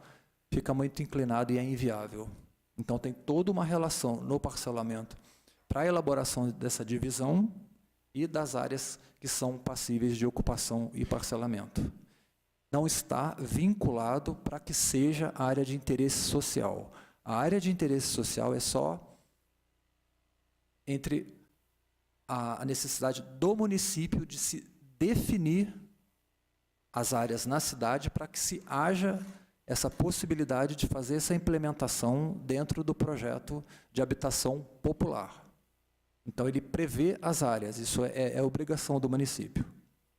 [SPEAKER 3] fica muito inclinado e é inviável. Então tem toda uma relação no parcelamento para a elaboração dessa divisão e das áreas que são passíveis de ocupação e parcelamento. Não está vinculado para que seja área de interesse social. A área de interesse social é só entre a necessidade do município de se definir as áreas na cidade para que se haja essa possibilidade de fazer essa implementação dentro do projeto de habitação popular. Então, ele prevê as áreas, isso é obrigação do município.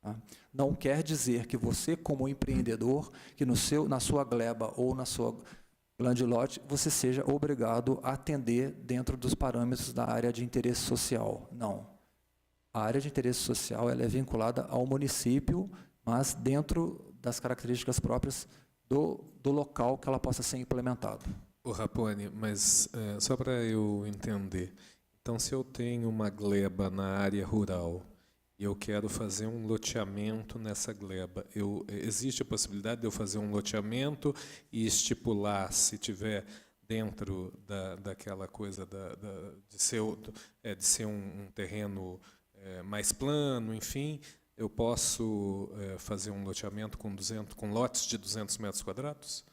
[SPEAKER 3] Tá? Não quer dizer que você, como empreendedor, que na sua gleba ou na sua grande lote, você seja obrigado a atender dentro dos parâmetros da área de interesse social. Não. A área de interesse social ela é vinculada ao município, mas dentro das características próprias do local que ela possa ser implementada.
[SPEAKER 2] Ô Rapone, mas só para eu entender, então se eu tenho uma gleba na área rural e eu quero fazer um loteamento nessa gleba, existe a possibilidade de eu fazer um loteamento e estipular, se tiver dentro daquela coisa de ser um terreno mais plano, enfim, eu posso fazer um loteamento com lotes de 200 metros quadrados?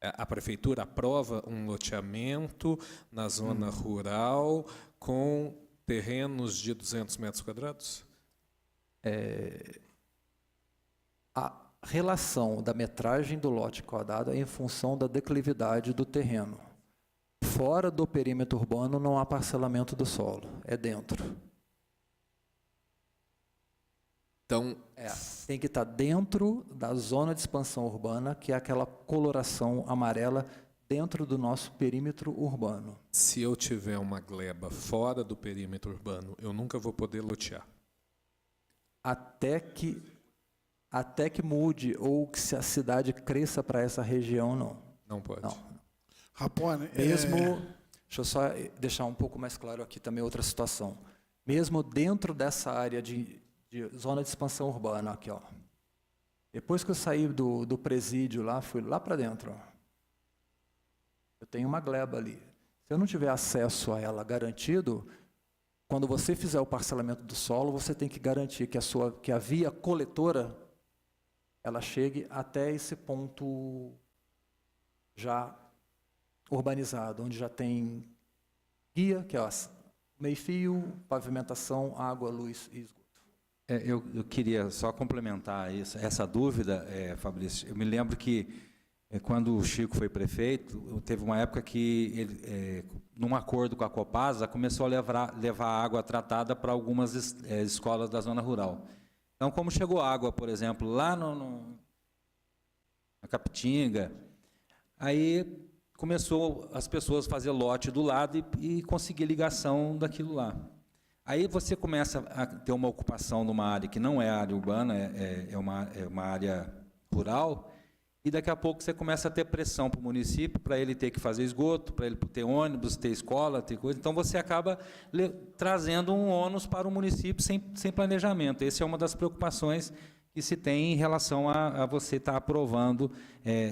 [SPEAKER 2] A prefeitura aprova um loteamento na zona rural com terrenos de 200 metros quadrados?
[SPEAKER 3] A relação da metragem do lote quadrado é em função da declividade do terreno. Fora do perímetro urbano não há parcelamento do solo, é dentro.
[SPEAKER 2] Então,
[SPEAKER 3] tem que estar dentro da zona de expansão urbana, que é aquela coloração amarela dentro do nosso perímetro urbano.
[SPEAKER 2] Se eu tiver uma gleba fora do perímetro urbano, eu nunca vou poder lotear.
[SPEAKER 3] Até que mude ou que se a cidade cresça para essa região, não.
[SPEAKER 2] Não pode.
[SPEAKER 3] Não.
[SPEAKER 9] Rapone,
[SPEAKER 3] Mesmo, deixa eu só deixar um pouco mais claro aqui também outra situação. Mesmo dentro dessa área de zona de expansão urbana, aqui, ó. Depois que eu saí do presídio lá, fui lá para dentro, ó. Eu tenho uma gleba ali. Se eu não tiver acesso a ela garantido, quando você fizer o parcelamento do solo, você tem que garantir que a via coletora ela chegue até esse ponto já urbanizado, onde já tem guia, que é meio-fio, pavimentação, água, luz e esgoto.
[SPEAKER 7] Eu queria só complementar essa dúvida, Fabrício. Eu me lembro que quando o Chico foi prefeito, teve uma época que ele, num acordo com a Copasa, começou a levar água tratada para algumas escolas da zona rural. Então, como chegou água, por exemplo, lá na Capitinga, aí começou as pessoas a fazer lote do lado e conseguir ligação daquilo lá. Aí você começa a ter uma ocupação numa área que não é área urbana, é uma área rural, e daqui a pouco você começa a ter pressão para o município, para ele ter que fazer esgoto, para ele ter ônibus, ter escola, ter coisa. Então você acaba trazendo um ônus para o município sem planejamento. Essa é uma das preocupações que se tem em relação a você estar aprovando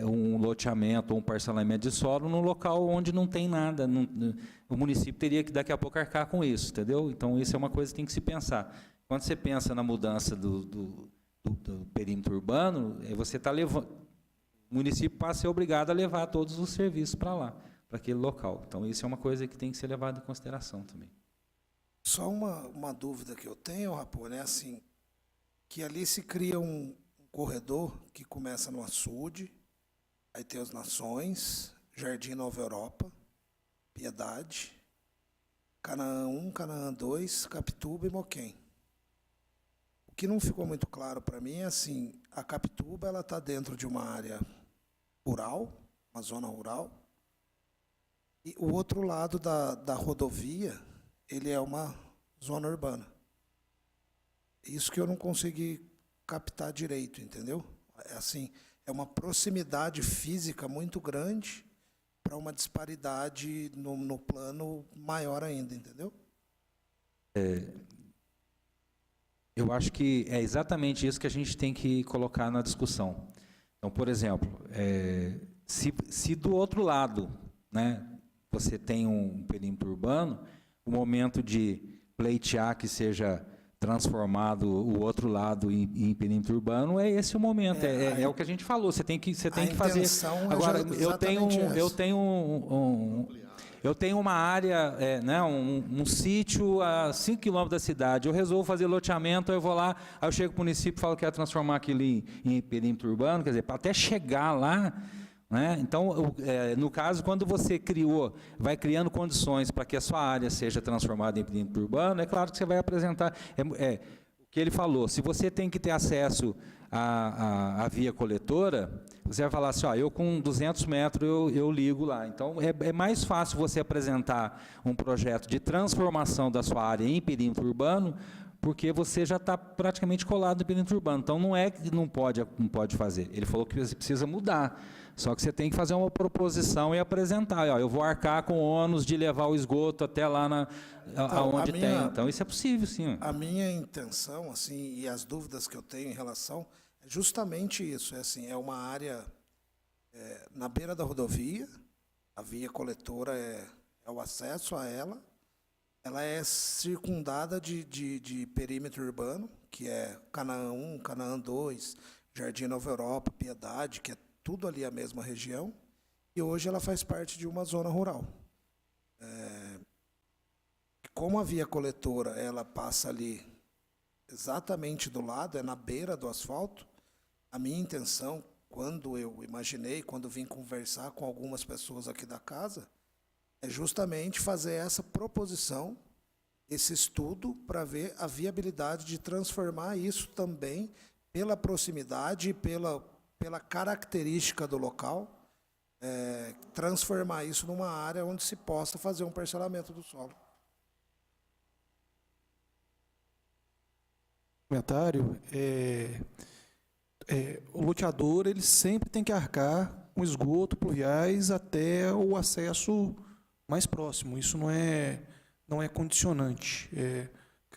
[SPEAKER 7] um loteamento ou um parcelamento de solo num local onde não tem nada. O município teria que, daqui a pouco, arcar com isso, entendeu? Então, isso é uma coisa que tem que se pensar. Quando você pensa na mudança do perímetro urbano, você está levando... O município passa a ser obrigado a levar todos os serviços para lá, para aquele local. Então, isso é uma coisa que tem que ser levada em consideração também.
[SPEAKER 5] Só uma dúvida que eu tenho, Rapone, é assim, que ali se cria um corredor que começa no açude, aí tem as Nações, Jardim Nova Europa, Piedade, Canaã 1, Canaã 2, Capituba e Moquém. O que não ficou muito claro para mim é assim, a Capituba ela está dentro de uma área rural, uma zona rural, e o outro lado da rodovia, ele é uma zona urbana. Isso que eu não consegui captar direito, entendeu? É assim, é uma proximidade física muito grande, para uma disparidade no plano maior ainda, entendeu?
[SPEAKER 7] Eu acho que é exatamente isso que a gente tem que colocar na discussão. Então, por exemplo, se do outro lado, né, você tem um perímetro urbano, o momento de pleitear que seja transformado o outro lado em perímetro urbano, é esse o momento, é o que a gente falou, você tem que fazer. Agora, eu tenho uma área, né, um sítio a 5 quilômetros da cidade, eu resolvo fazer loteamento, eu vou lá, aí eu chego para o município e falo que quero transformar aquilo em perímetro urbano, quer dizer, para até chegar lá, né? Então, no caso, quando você vai criando condições para que a sua área seja transformada em perímetro urbano, é claro que você vai apresentar, o que ele falou, se você tem que ter acesso à via coletora, você vai falar assim, ó, eu com 200 metros eu ligo lá. Então, é mais fácil você apresentar um projeto de transformação da sua área em perímetro urbano, porque você já está praticamente colado no perímetro urbano. Então, não é que não pode fazer. Ele falou que você precisa mudar. Só que você tem que fazer uma proposição e apresentar. Ó, eu vou arcar com o ônus de levar o esgoto até lá aonde tem. Então, isso é possível, sim.
[SPEAKER 5] A minha intenção, assim, e as dúvidas que eu tenho em relação, é justamente isso. É uma área na beira da rodovia, a via coletora é o acesso a ela. Ela é circundada de perímetro urbano, que é Canaã 1, Canaã 2, Jardim Nova Europa, Piedade, que é tudo ali a mesma região, e hoje ela faz parte de uma zona rural. Como a via coletora ela passa ali exatamente do lado, é na beira do asfalto, a minha intenção, quando vim conversar com algumas pessoas aqui da casa, é justamente fazer essa proposição, esse estudo, para ver a viabilidade de transformar isso também pela proximidade e pela característica do local, transformar isso numa área onde se possa fazer um parcelamento do solo.
[SPEAKER 4] Comentário, o loteador ele sempre tem que arcar com esgoto, pluviais, até o acesso mais próximo. Isso não é condicionante,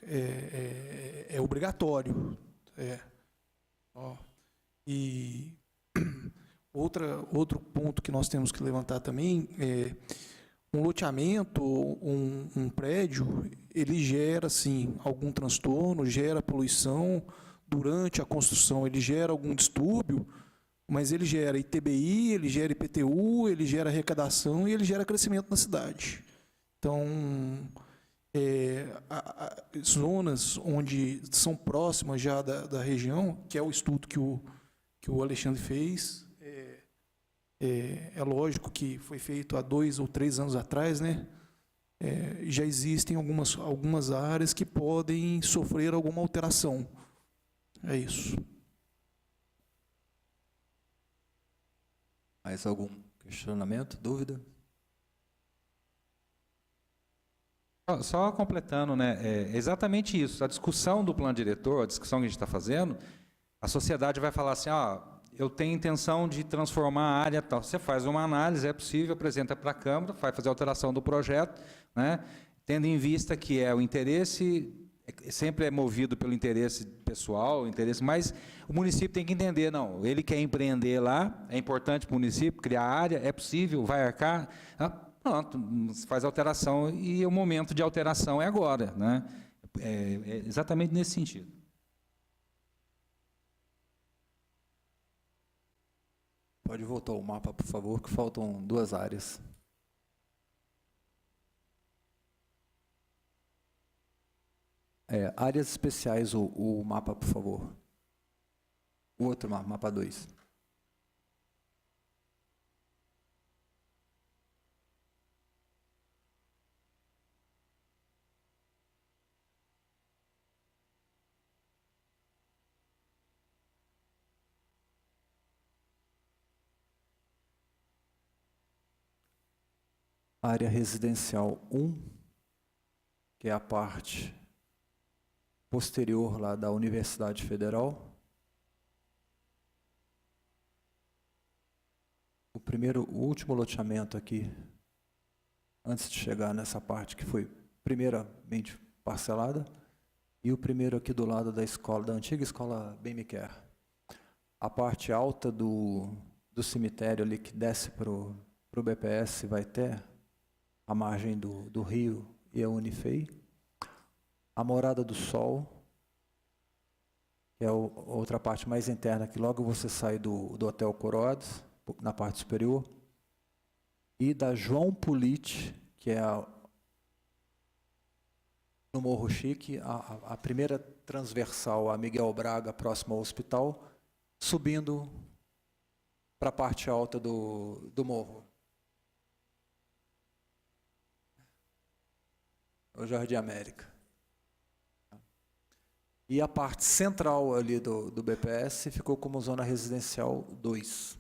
[SPEAKER 4] é obrigatório. E outro ponto que nós temos que levantar também é um loteamento, um prédio, ele gera, sim, algum transtorno, gera poluição durante a construção, ele gera algum distúrbio, mas ele gera ITBI, ele gera IPTU, ele gera arrecadação e ele gera crescimento na cidade. Então, zonas onde são próximas já da região, que é o estudo que o Alexandre fez, é lógico que foi feito há 2 ou 3 anos atrás, né? Já existem algumas áreas que podem sofrer alguma alteração. É isso.
[SPEAKER 3] Mais algum questionamento, dúvida?
[SPEAKER 7] Só completando, né? É exatamente isso. A discussão do plano diretor, a discussão que a gente está fazendo, a sociedade vai falar assim, eu tenho intenção de transformar a área tal. Você faz uma análise, é possível, apresenta para a Câmara, vai fazer a alteração do projeto, né? Tendo em vista que o interesse sempre é movido pelo interesse pessoal, mas o município tem que entender, não, ele quer empreender lá, é importante para o município criar área, é possível, vai arcar, pronto, faz alteração e o momento de alteração é agora, né? É exatamente nesse sentido.
[SPEAKER 3] Pode voltar o mapa, por favor, que faltam 2 áreas. Áreas especiais, o mapa, por favor. O outro mapa, mapa 2. Área residencial 1, que é a parte posterior lá da Universidade Federal. O o último loteamento aqui, antes de chegar nessa parte que foi primeiramente parcelada, e o primeiro aqui do lado da escola, da antiga escola Bem Me Quer. A parte alta do cemitério ali que desce para o BPS vai ter a margem do rio e a Unifei. A Morada do Sol, que é a outra parte mais interna, que logo você sai do Hotel Coroades, na parte superior. E da João Polite, que é no Morro Chique, a primeira transversal a Miguel Braga, próximo ao hospital, subindo para a parte alta do morro. O Jardim América. E a parte central ali do BPS ficou como zona residencial 2.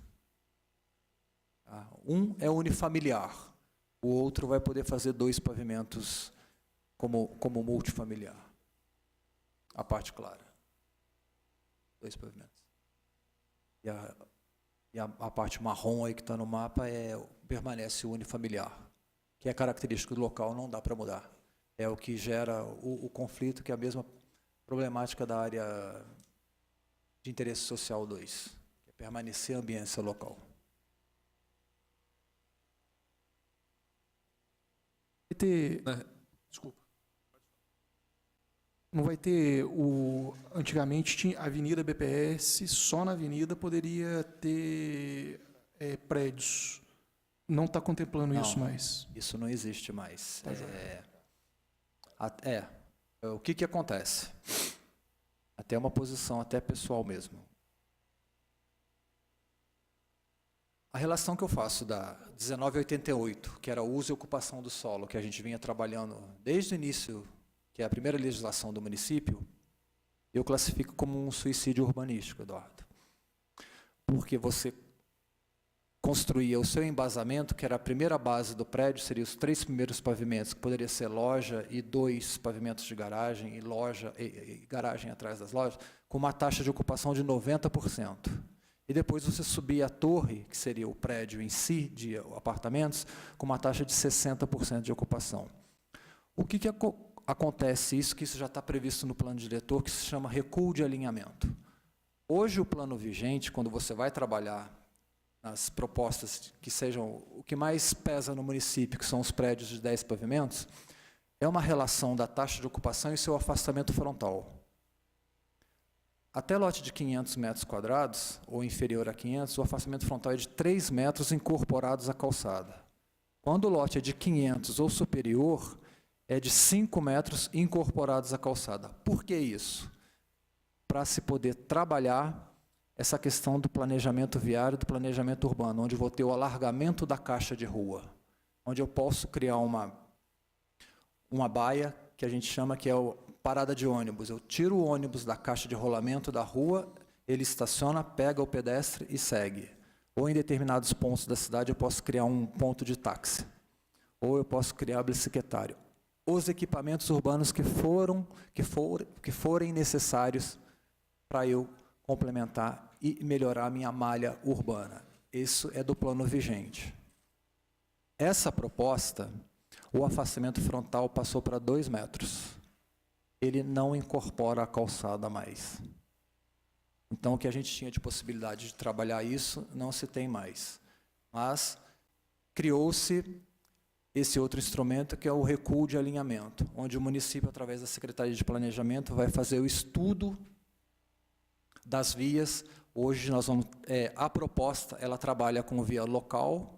[SPEAKER 3] Um é unifamiliar, o outro vai poder fazer 2 pavimentos como multifamiliar. A parte clara. 2 pavimentos. E a parte marrom aí que está no mapa permanece unifamiliar, que é característico do local, não dá para mudar. É o que gera o conflito, que é a mesma problemática da área de interesse social 2, que é permanecer a ambiência local.
[SPEAKER 4] Desculpa. Não vai ter antigamente tinha a Avenida BPS, só na avenida poderia ter prédios. Não está contemplando isso mais.
[SPEAKER 3] Isso não existe mais. O que acontece? Até uma posição até pessoal mesmo. A relação que eu faço da 1988, que era o uso e ocupação do solo, que a gente vinha trabalhando desde o início, que é a primeira legislação do município, eu classifico como um suicídio urbanístico, Eduardo. Porque você construía o seu embasamento, que era a primeira base do prédio, seriam os 3 primeiros pavimentos, que poderia ser loja e 2 pavimentos de garagem, e loja e garagem atrás das lojas, com uma taxa de ocupação de 90%. E depois você subia a torre, que seria o prédio em si, de apartamentos, com uma taxa de 60% de ocupação. O que acontece que isso já está previsto no plano diretor, que se chama recuo de alinhamento. Hoje o plano vigente, quando você vai trabalhar nas propostas que sejam o que mais pesa no município, que são os prédios de 10 pavimentos, é uma relação da taxa de ocupação e seu afastamento frontal. Até lote de 500 metros quadrados, ou inferior a 500, o afastamento frontal é de 3 metros incorporados à calçada. Quando o lote é de 500 ou superior, é de 5 metros incorporados à calçada. Por que isso? Para se poder trabalhar essa questão do planejamento viário, do planejamento urbano, onde eu vou ter o alargamento da caixa de rua, onde eu posso criar uma baia, que a gente chama que é a parada de ônibus. Eu tiro o ônibus da caixa de rolamento da rua, ele estaciona, pega o pedestre e segue. Ou em determinados pontos da cidade eu posso criar um ponto de táxi. Ou eu posso criar bicicletário. Os equipamentos urbanos que forem necessários para eu complementar e melhorar a minha malha urbana. Isso é do plano vigente. Essa proposta, o afastamento frontal passou para 2 metros. Ele não incorpora a calçada mais. Então, o que a gente tinha de possibilidade de trabalhar isso, não se tem mais. Mas criou-se esse outro instrumento, que é o recuo de alinhamento, onde o município, através da Secretaria de Planejamento, vai fazer o estudo das vias. Hoje, a proposta, ela trabalha com via local,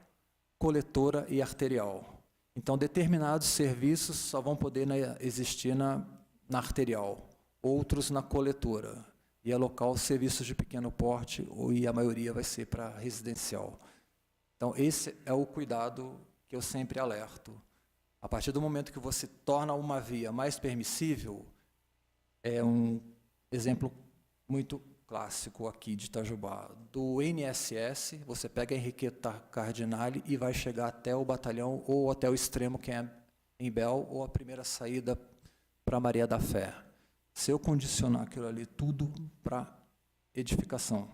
[SPEAKER 3] coletora e arterial. Então, determinados serviços só vão poder existir na arterial, outros na coletora. E a local, serviços de pequeno porte, e a maioria vai ser para residencial. Então, esse é o cuidado que eu sempre alerto. A partir do momento que você torna uma via mais permissível, é um exemplo muito clássico aqui de Itajubá, do INSS, você pega a Henriqueta Cardinale e vai chegar até o batalhão ou até o extremo, que é em Bel, ou a primeira saída para Maria da Fé. Se eu condicionar aquilo ali tudo para edificação,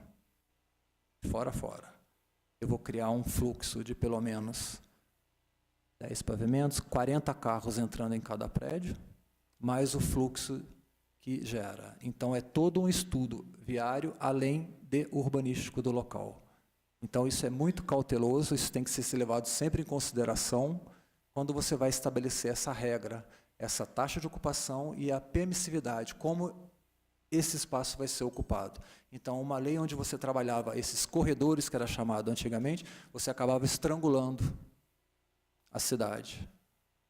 [SPEAKER 3] fora, eu vou criar um fluxo de pelo menos 10 pavimentos, 40 carros entrando em cada prédio, mais o fluxo que gera. Então, é todo um estudo viário, além de urbanístico do local. Então, isso é muito cauteloso, isso tem que ser levado sempre em consideração quando você vai estabelecer essa regra, essa taxa de ocupação e a permissividade, como esse espaço vai ser ocupado. Então, uma lei onde você trabalhava esses corredores, que era chamado antigamente, você acabava estrangulando a cidade.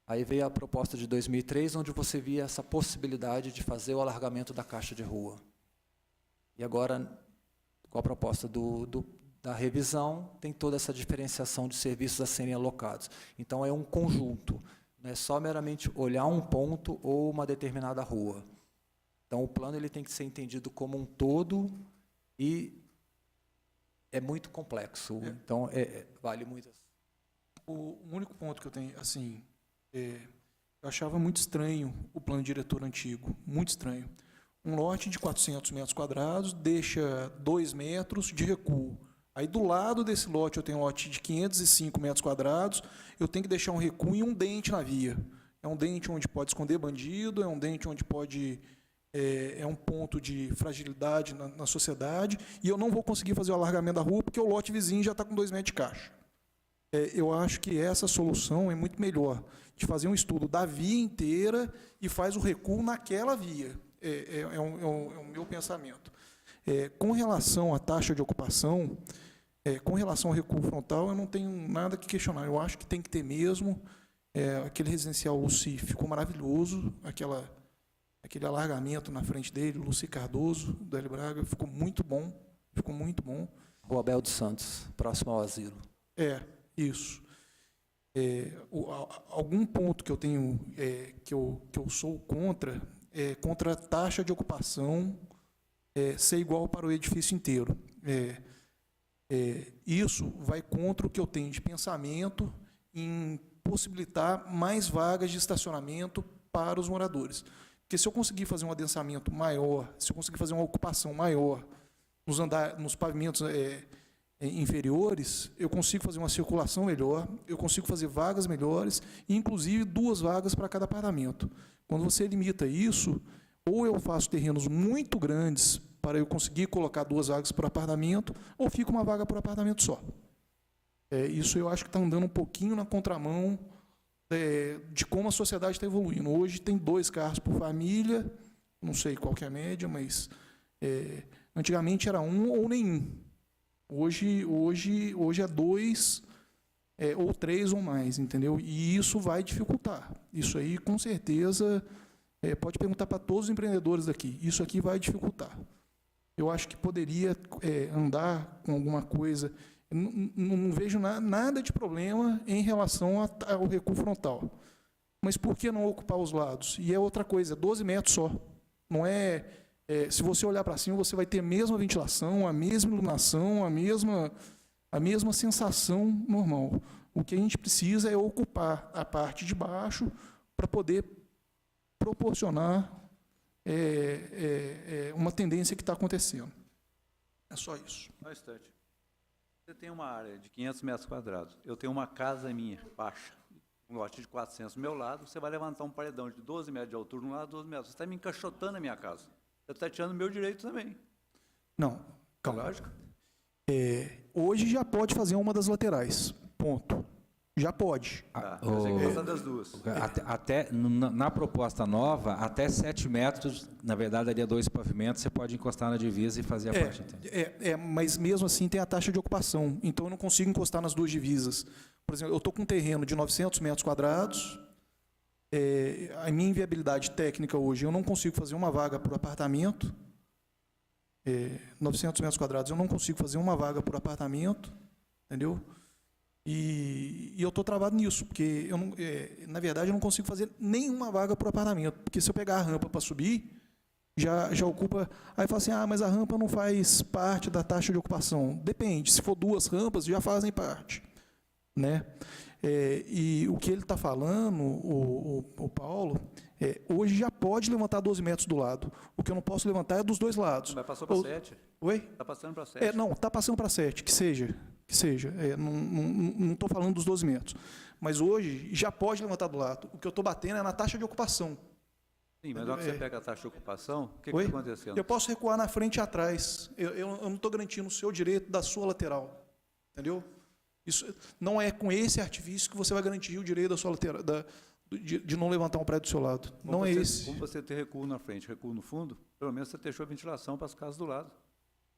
[SPEAKER 3] Aí veio a proposta de 2003, onde você via essa possibilidade de fazer o alargamento da caixa de rua. E agora, com a proposta da revisão, tem toda essa diferenciação de serviços a serem alocados. Então, é um conjunto, não é só meramente olhar um ponto ou uma determinada rua. Então, o plano ele tem que ser entendido como um todo e é muito complexo. Então, vale muito.
[SPEAKER 4] O único ponto que eu tenho, assim, eu achava muito estranho o plano diretor antigo, muito estranho. Um lote de 400 metros quadrados deixa 2 metros de recuo. Aí, do lado desse lote, eu tenho um lote de 505 metros quadrados, eu tenho que deixar um recuo e um dente na via. É um dente onde pode esconder bandido, é um dente onde pode... É um ponto de fragilidade na sociedade, e eu não vou conseguir fazer o alargamento da rua porque o lote vizinho já está com 2 metros de caixa. Eu acho que essa solução é muito melhor, de fazer um estudo da via inteira e faz o recuo naquela via. É o meu pensamento. Com relação à taxa de ocupação, com relação ao recuo frontal, eu não tenho nada que questionar. Eu acho que tem que ter mesmo. Aquele residencial Luci ficou maravilhoso, aquele alargamento na frente dele, Luci Cardoso, do Hélio Braga, ficou muito bom, ficou muito bom.
[SPEAKER 3] Rua Abel dos Santos, próximo ao asilo.
[SPEAKER 4] Isso. Algum ponto que eu tenho, que eu sou contra, contra a taxa de ocupação ser igual para o edifício inteiro. Isso vai contra o que eu tenho de pensamento em possibilitar mais vagas de estacionamento para os moradores. Porque se eu conseguir fazer um adensamento maior, se eu conseguir fazer uma ocupação maior nos pavimentos inferiores, eu consigo fazer uma circulação melhor, eu consigo fazer vagas melhores, inclusive 2 vagas para cada apartamento. Quando você limita isso, ou eu faço terrenos muito grandes para eu conseguir colocar 2 vagas por apartamento, ou fica uma vaga por apartamento só. Isso eu acho que está andando um pouquinho na contramão de como a sociedade está evoluindo. Hoje tem 2 carros por família, não sei qual que é a média, mas antigamente era 1 ou nenhum. Hoje é 2 ou 3 ou mais, entendeu? E isso vai dificultar. Isso aí, com certeza, pode perguntar para todos os empreendedores daqui. Isso aqui vai dificultar. Eu acho que poderia andar com alguma coisa. Não vejo nada de problema em relação ao recuo frontal. Mas por que não ocupar os lados? E é outra coisa, 12 metros só. Não se você olhar para cima, você vai ter a mesma ventilação, a mesma iluminação, a mesma sensação normal. O que a gente precisa é ocupar a parte de baixo para poder proporcionar uma tendência que está acontecendo. É só isso.
[SPEAKER 10] Um instante. Você tem uma área de 500 metros quadrados. Eu tenho uma casa minha, baixa, um lote de 400 do meu lado. Você vai levantar um paredão de 12 metros de altura de um lado, 12 metros. Você está me encaixotando a minha casa. Você está tirando o meu direito também.
[SPEAKER 4] Não, calma.
[SPEAKER 10] Lógico.
[SPEAKER 4] Hoje já pode fazer uma das laterais. Ponto. Já pode.
[SPEAKER 10] Você gosta das 2.
[SPEAKER 7] Até, na proposta nova, até 7 metros, na verdade, daria 2 pavimentos, você pode encostar na divisa e fazer a parte inteira.
[SPEAKER 4] Mas mesmo assim tem a taxa de ocupação, então eu não consigo encostar nas 2 divisas. Por exemplo, eu estou com um terreno de 900 metros quadrados, a minha inviabilidade técnica hoje, eu não consigo fazer uma vaga por apartamento, 900 metros quadrados, eu não consigo fazer uma vaga por apartamento, entendeu? E eu estou travado nisso, porque, na verdade, eu não consigo fazer nenhuma vaga por apartamento, porque se eu pegar a rampa para subir, já ocupa... Aí fala assim, mas a rampa não faz parte da taxa de ocupação. Depende, se for 2 rampas, já fazem parte. né? E o que ele está falando, o Paulo, hoje já pode levantar 12 metros do lado. O que eu não posso levantar é dos dois lados.
[SPEAKER 10] Mas passou para 7.
[SPEAKER 4] Oi?
[SPEAKER 10] Está passando para 7.
[SPEAKER 4] Não, está passando para 7, que seja. Não estou falando dos 12 metros. Mas hoje já pode levantar do lado. O que eu estou batendo é na taxa de ocupação.
[SPEAKER 10] Sim, mas na hora que você pega a taxa de ocupação, o que está acontecendo?
[SPEAKER 4] Eu posso recuar na frente e atrás. Eu não estou garantindo o seu direito da sua lateral. Entendeu? Isso não é com esse artifício que você vai garantir o direito da sua lateral, de não levantar um prédio do seu lado. Não é esse.
[SPEAKER 10] Como você ter recuo na frente, recuo no fundo, pelo menos você deixou a ventilação para as casas do lado.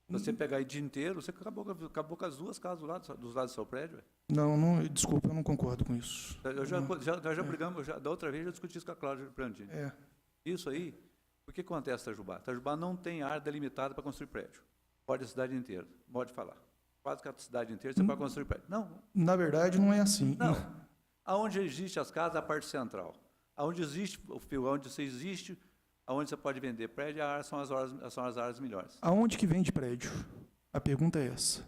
[SPEAKER 10] Se você pegar aí o dia inteiro, você acabou com as duas casas dos lados do seu prédio.
[SPEAKER 4] Não, desculpa, eu não concordo com isso.
[SPEAKER 10] Já brigamos, da outra vez eu discuti isso com a Cláudia Brandini. Isso aí, o que acontece, Itajubá? Itajubá não tem área delimitada para construir prédio. Pode a cidade inteira, pode falar. Quase que a cidade inteira você pode construir prédio. Não.
[SPEAKER 4] Na verdade, não é assim.
[SPEAKER 10] Não. Aonde existe as casas, a parte central. Aonde existe o fio, aonde você pode vender prédio, são as áreas melhores. Aonde
[SPEAKER 4] que vende prédio? A pergunta é essa.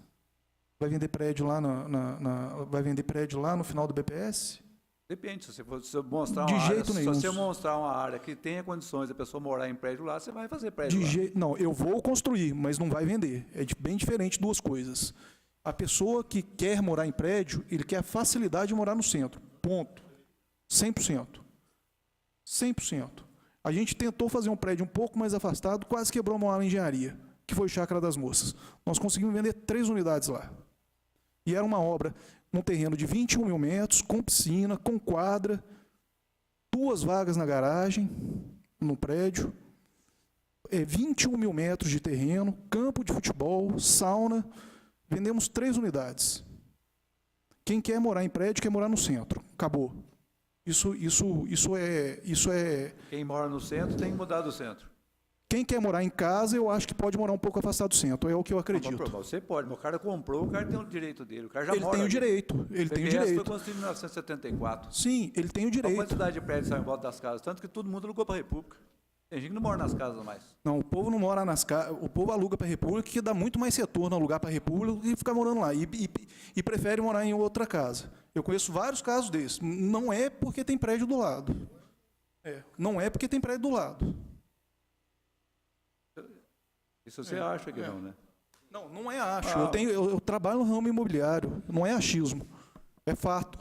[SPEAKER 4] Vai vender prédio lá no final do BPS?
[SPEAKER 10] Depende, se você mostrar
[SPEAKER 4] de jeito
[SPEAKER 10] área,
[SPEAKER 4] nenhum.
[SPEAKER 10] Se você mostrar uma área que tenha condições da pessoa morar em prédio lá, você vai fazer prédio lá.
[SPEAKER 4] Não, eu vou construir, mas não vai vender. É bem diferente duas coisas. A pessoa que quer morar em prédio, ele quer a facilidade de morar no centro. Ponto. 100%. 100%. A gente tentou fazer um prédio um pouco mais afastado, quase quebrou uma aula de engenharia, que foi Chácara das Moças. Nós conseguimos vender 3 unidades lá. E era uma obra num terreno de 21 mil metros, com piscina, com quadra, 2 vagas na garagem, no prédio, 21 mil metros de terreno, campo de futebol, sauna. Vendemos 3 unidades. Quem quer morar em prédio, quer morar no centro. Acabou. Isso é...
[SPEAKER 10] Quem mora no centro tem que mudar do centro.
[SPEAKER 4] Quem quer morar em casa, eu acho que pode morar um pouco afastado do centro. É o que eu acredito.
[SPEAKER 10] Você pode, mas o cara comprou, o cara tem o direito dele. O cara já
[SPEAKER 4] ele
[SPEAKER 10] mora
[SPEAKER 4] tem o direito. Ele tem o direito.
[SPEAKER 10] Foi construído em 1974.
[SPEAKER 4] Sim, ele tem o direito.
[SPEAKER 10] A quantidade de prédios saiu em volta das casas, tanto que todo mundo alugou para a República. Tem gente que não mora nas casas mais.
[SPEAKER 4] Não, o povo não mora nas casas. O povo aluga para a República, que dá muito mais retorno alugar para a República e ficar morando lá. E prefere morar em outra casa. Eu conheço vários casos desses. Não é porque tem prédio do lado. Não é porque tem prédio do lado.
[SPEAKER 10] Isso você acha que não, né?
[SPEAKER 4] Não é acho. Eu trabalho no ramo imobiliário. Não é achismo. É fato.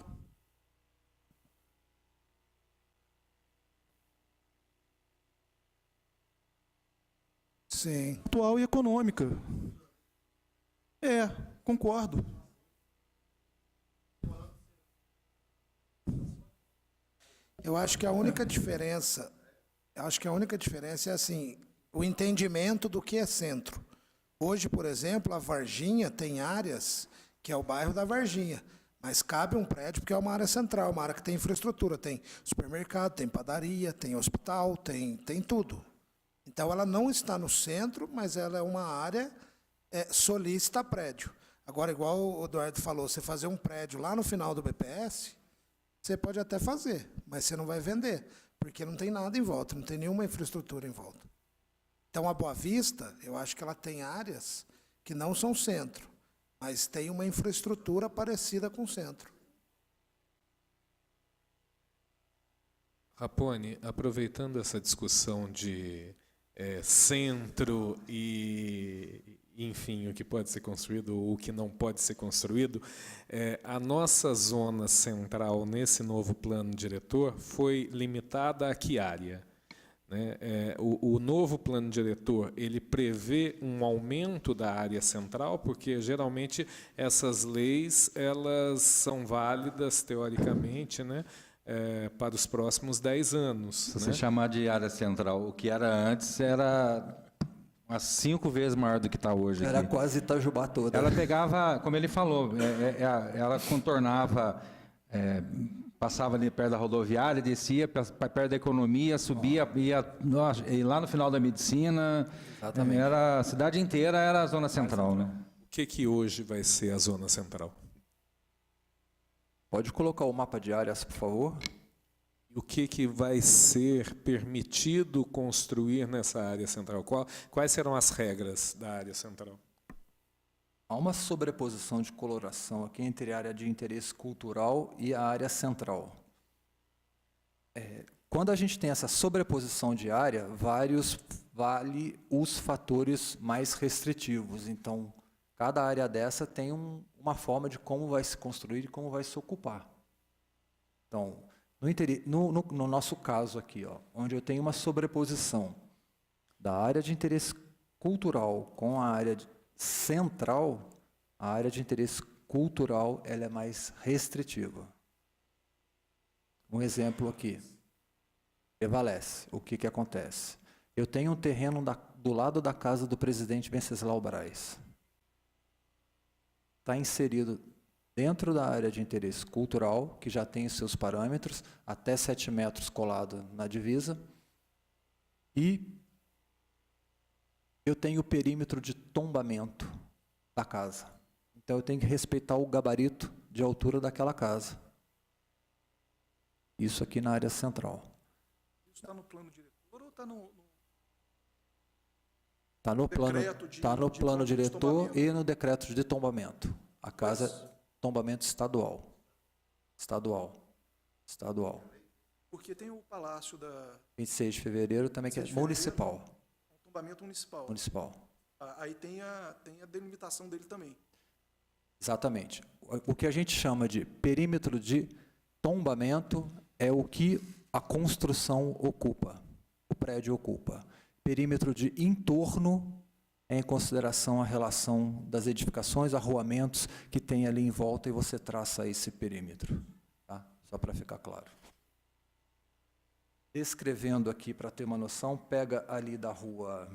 [SPEAKER 5] Sim.
[SPEAKER 4] Atual e econômica. Concordo.
[SPEAKER 5] Eu acho que a única diferença é assim, o entendimento do que é centro. Hoje, por exemplo, a Varginha tem áreas que é o bairro da Varginha, mas cabe um prédio porque é uma área central, uma área que tem infraestrutura, tem supermercado, tem padaria, tem hospital, tem tudo. Então, ela não está no centro, mas ela é uma área solícita a prédio. Agora, igual o Eduardo falou, você fazer um prédio lá no final do BPS, você pode até fazer, mas você não vai vender, porque não tem nada em volta, não tem nenhuma infraestrutura em volta. Então, a Boa Vista, eu acho que ela tem áreas que não são centro, mas tem uma infraestrutura parecida com o centro.
[SPEAKER 2] Rapone, aproveitando essa discussão de centro e, enfim, o que pode ser construído ou o que não pode ser construído, a nossa zona central nesse novo plano diretor foi limitada a que área? O novo plano diretor, ele prevê um aumento da área central, porque geralmente essas leis elas são válidas teoricamente, né, para os próximos 10 anos.
[SPEAKER 7] Se você chamar de área central, o que era antes era umas 5 vezes maior do que está hoje.
[SPEAKER 3] Era
[SPEAKER 7] aqui.
[SPEAKER 3] quase Itajubá toda.
[SPEAKER 7] Ela pegava, como ele falou, ela contornava, passava ali perto da rodoviária, descia perto da economia, subia, ia lá no final da medicina.
[SPEAKER 3] Exatamente.
[SPEAKER 7] A cidade inteira era a zona central, né?
[SPEAKER 2] O que hoje vai ser a zona central?
[SPEAKER 3] Pode colocar o mapa de áreas, por favor?
[SPEAKER 2] E o que vai ser permitido construir nessa área central? Quais serão as regras da área central?
[SPEAKER 3] Há uma sobreposição de coloração aqui entre a área de interesse cultural e a área central. Quando a gente tem essa sobreposição de área, vale os fatores mais restritivos. Então, cada área dessa tem uma forma de como vai se construir e como vai se ocupar. Então, no nosso caso aqui, ó, onde eu tenho uma sobreposição da área de interesse cultural com a área central, a área de interesse cultural ela é mais restritiva. Um exemplo aqui. Prevalece. O que acontece? Eu tenho um terreno do lado da casa do presidente Venceslau Braz. Está inserido dentro da área de interesse cultural, que já tem os seus parâmetros, até 7 metros colado na divisa, e eu tenho o perímetro de tombamento da casa. Então, eu tenho que respeitar o gabarito de altura daquela casa. Isso aqui na área central.
[SPEAKER 4] Isso está no plano diretor ou está no...
[SPEAKER 3] Está no plano diretor e no decreto de tombamento. A casa é tombamento estadual. Estadual.
[SPEAKER 4] Porque tem o Palácio da...
[SPEAKER 3] 26 de fevereiro também, que é municipal.
[SPEAKER 4] Tombamento municipal.
[SPEAKER 3] Municipal.
[SPEAKER 4] Aí tem a delimitação dele também.
[SPEAKER 3] Exatamente. O que a gente chama de perímetro de tombamento é o que a construção ocupa, o prédio ocupa. Perímetro de entorno é em consideração a relação das edificações, arruamentos que tem ali em volta e você traça esse perímetro. Tá? Só para ficar claro. Descrevendo aqui, para ter uma noção, pega ali da rua...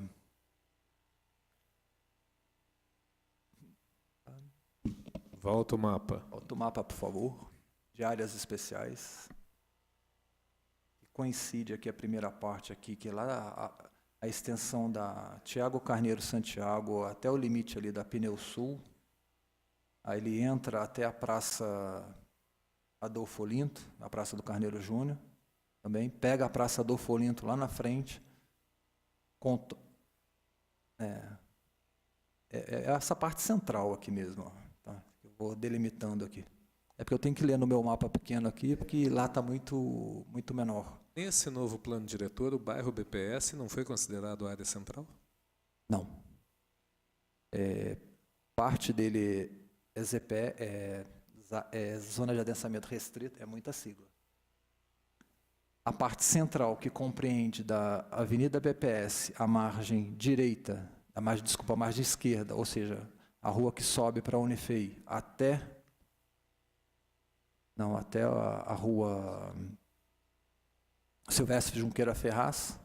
[SPEAKER 2] Volta o mapa.
[SPEAKER 3] Volta o mapa, por favor, de áreas especiais. Coincide aqui a primeira parte aqui, que lá a extensão da Tiago Carneiro Santiago até o limite ali da Pneu Sul. Aí ele entra até a Praça Adolfo Olinto, a Praça do Carneiro Júnior. Também pega a Praça Adolfo Olinto lá na frente. Essa parte central aqui mesmo, ó. Eu vou delimitando aqui. É porque eu tenho que ler no meu mapa pequeno aqui, porque lá está muito menor.
[SPEAKER 2] Nesse novo plano diretor, o bairro BPS não foi considerado área central?
[SPEAKER 3] Não. Parte dele é ZPE, Zona de Adensamento Restrito, é muita sigla. A parte central, que compreende da Avenida BPS, a margem direita, a margem esquerda, ou seja, a rua que sobe para a Unifei, até a rua Silvestre Junqueira Ferraz,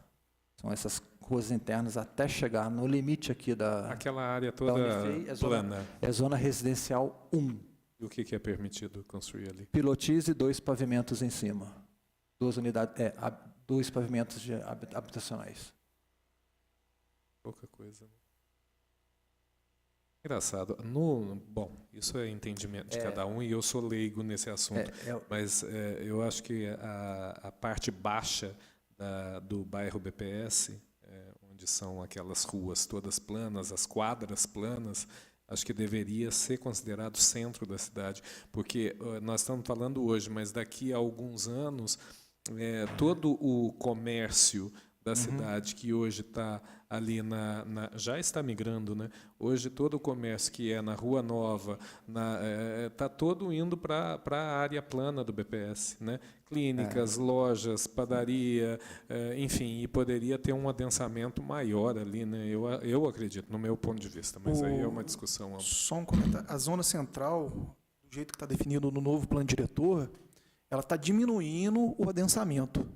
[SPEAKER 3] são essas ruas internas até chegar no limite aqui da...
[SPEAKER 2] Aquela área toda
[SPEAKER 3] Unifei,
[SPEAKER 2] plana.
[SPEAKER 3] É zona residencial 1.
[SPEAKER 2] E o que é permitido construir ali?
[SPEAKER 3] Pilotis e 2 pavimentos em cima. 2 pavimentos habitacionais.
[SPEAKER 2] Pouca coisa. Engraçado. Bom, isso é entendimento de cada um e eu sou leigo nesse assunto. Mas eu acho que a parte baixa do bairro BPS, onde são aquelas ruas todas planas, as quadras planas, acho que deveria ser considerado centro da cidade. Porque nós estamos falando hoje, mas daqui a alguns anos, todo o comércio da cidade que hoje está ali já está migrando, né? Hoje todo o comércio que é na Rua Nova está todo indo para a área plana do BPS, né? Clínicas, lojas, padaria, enfim, e poderia ter um adensamento maior ali, né? Eu acredito, no meu ponto de vista, mas aí é uma discussão ampla.
[SPEAKER 4] Só um comentário. A zona central, do jeito que está definido no novo plano diretor, ela está diminuindo o adensamento.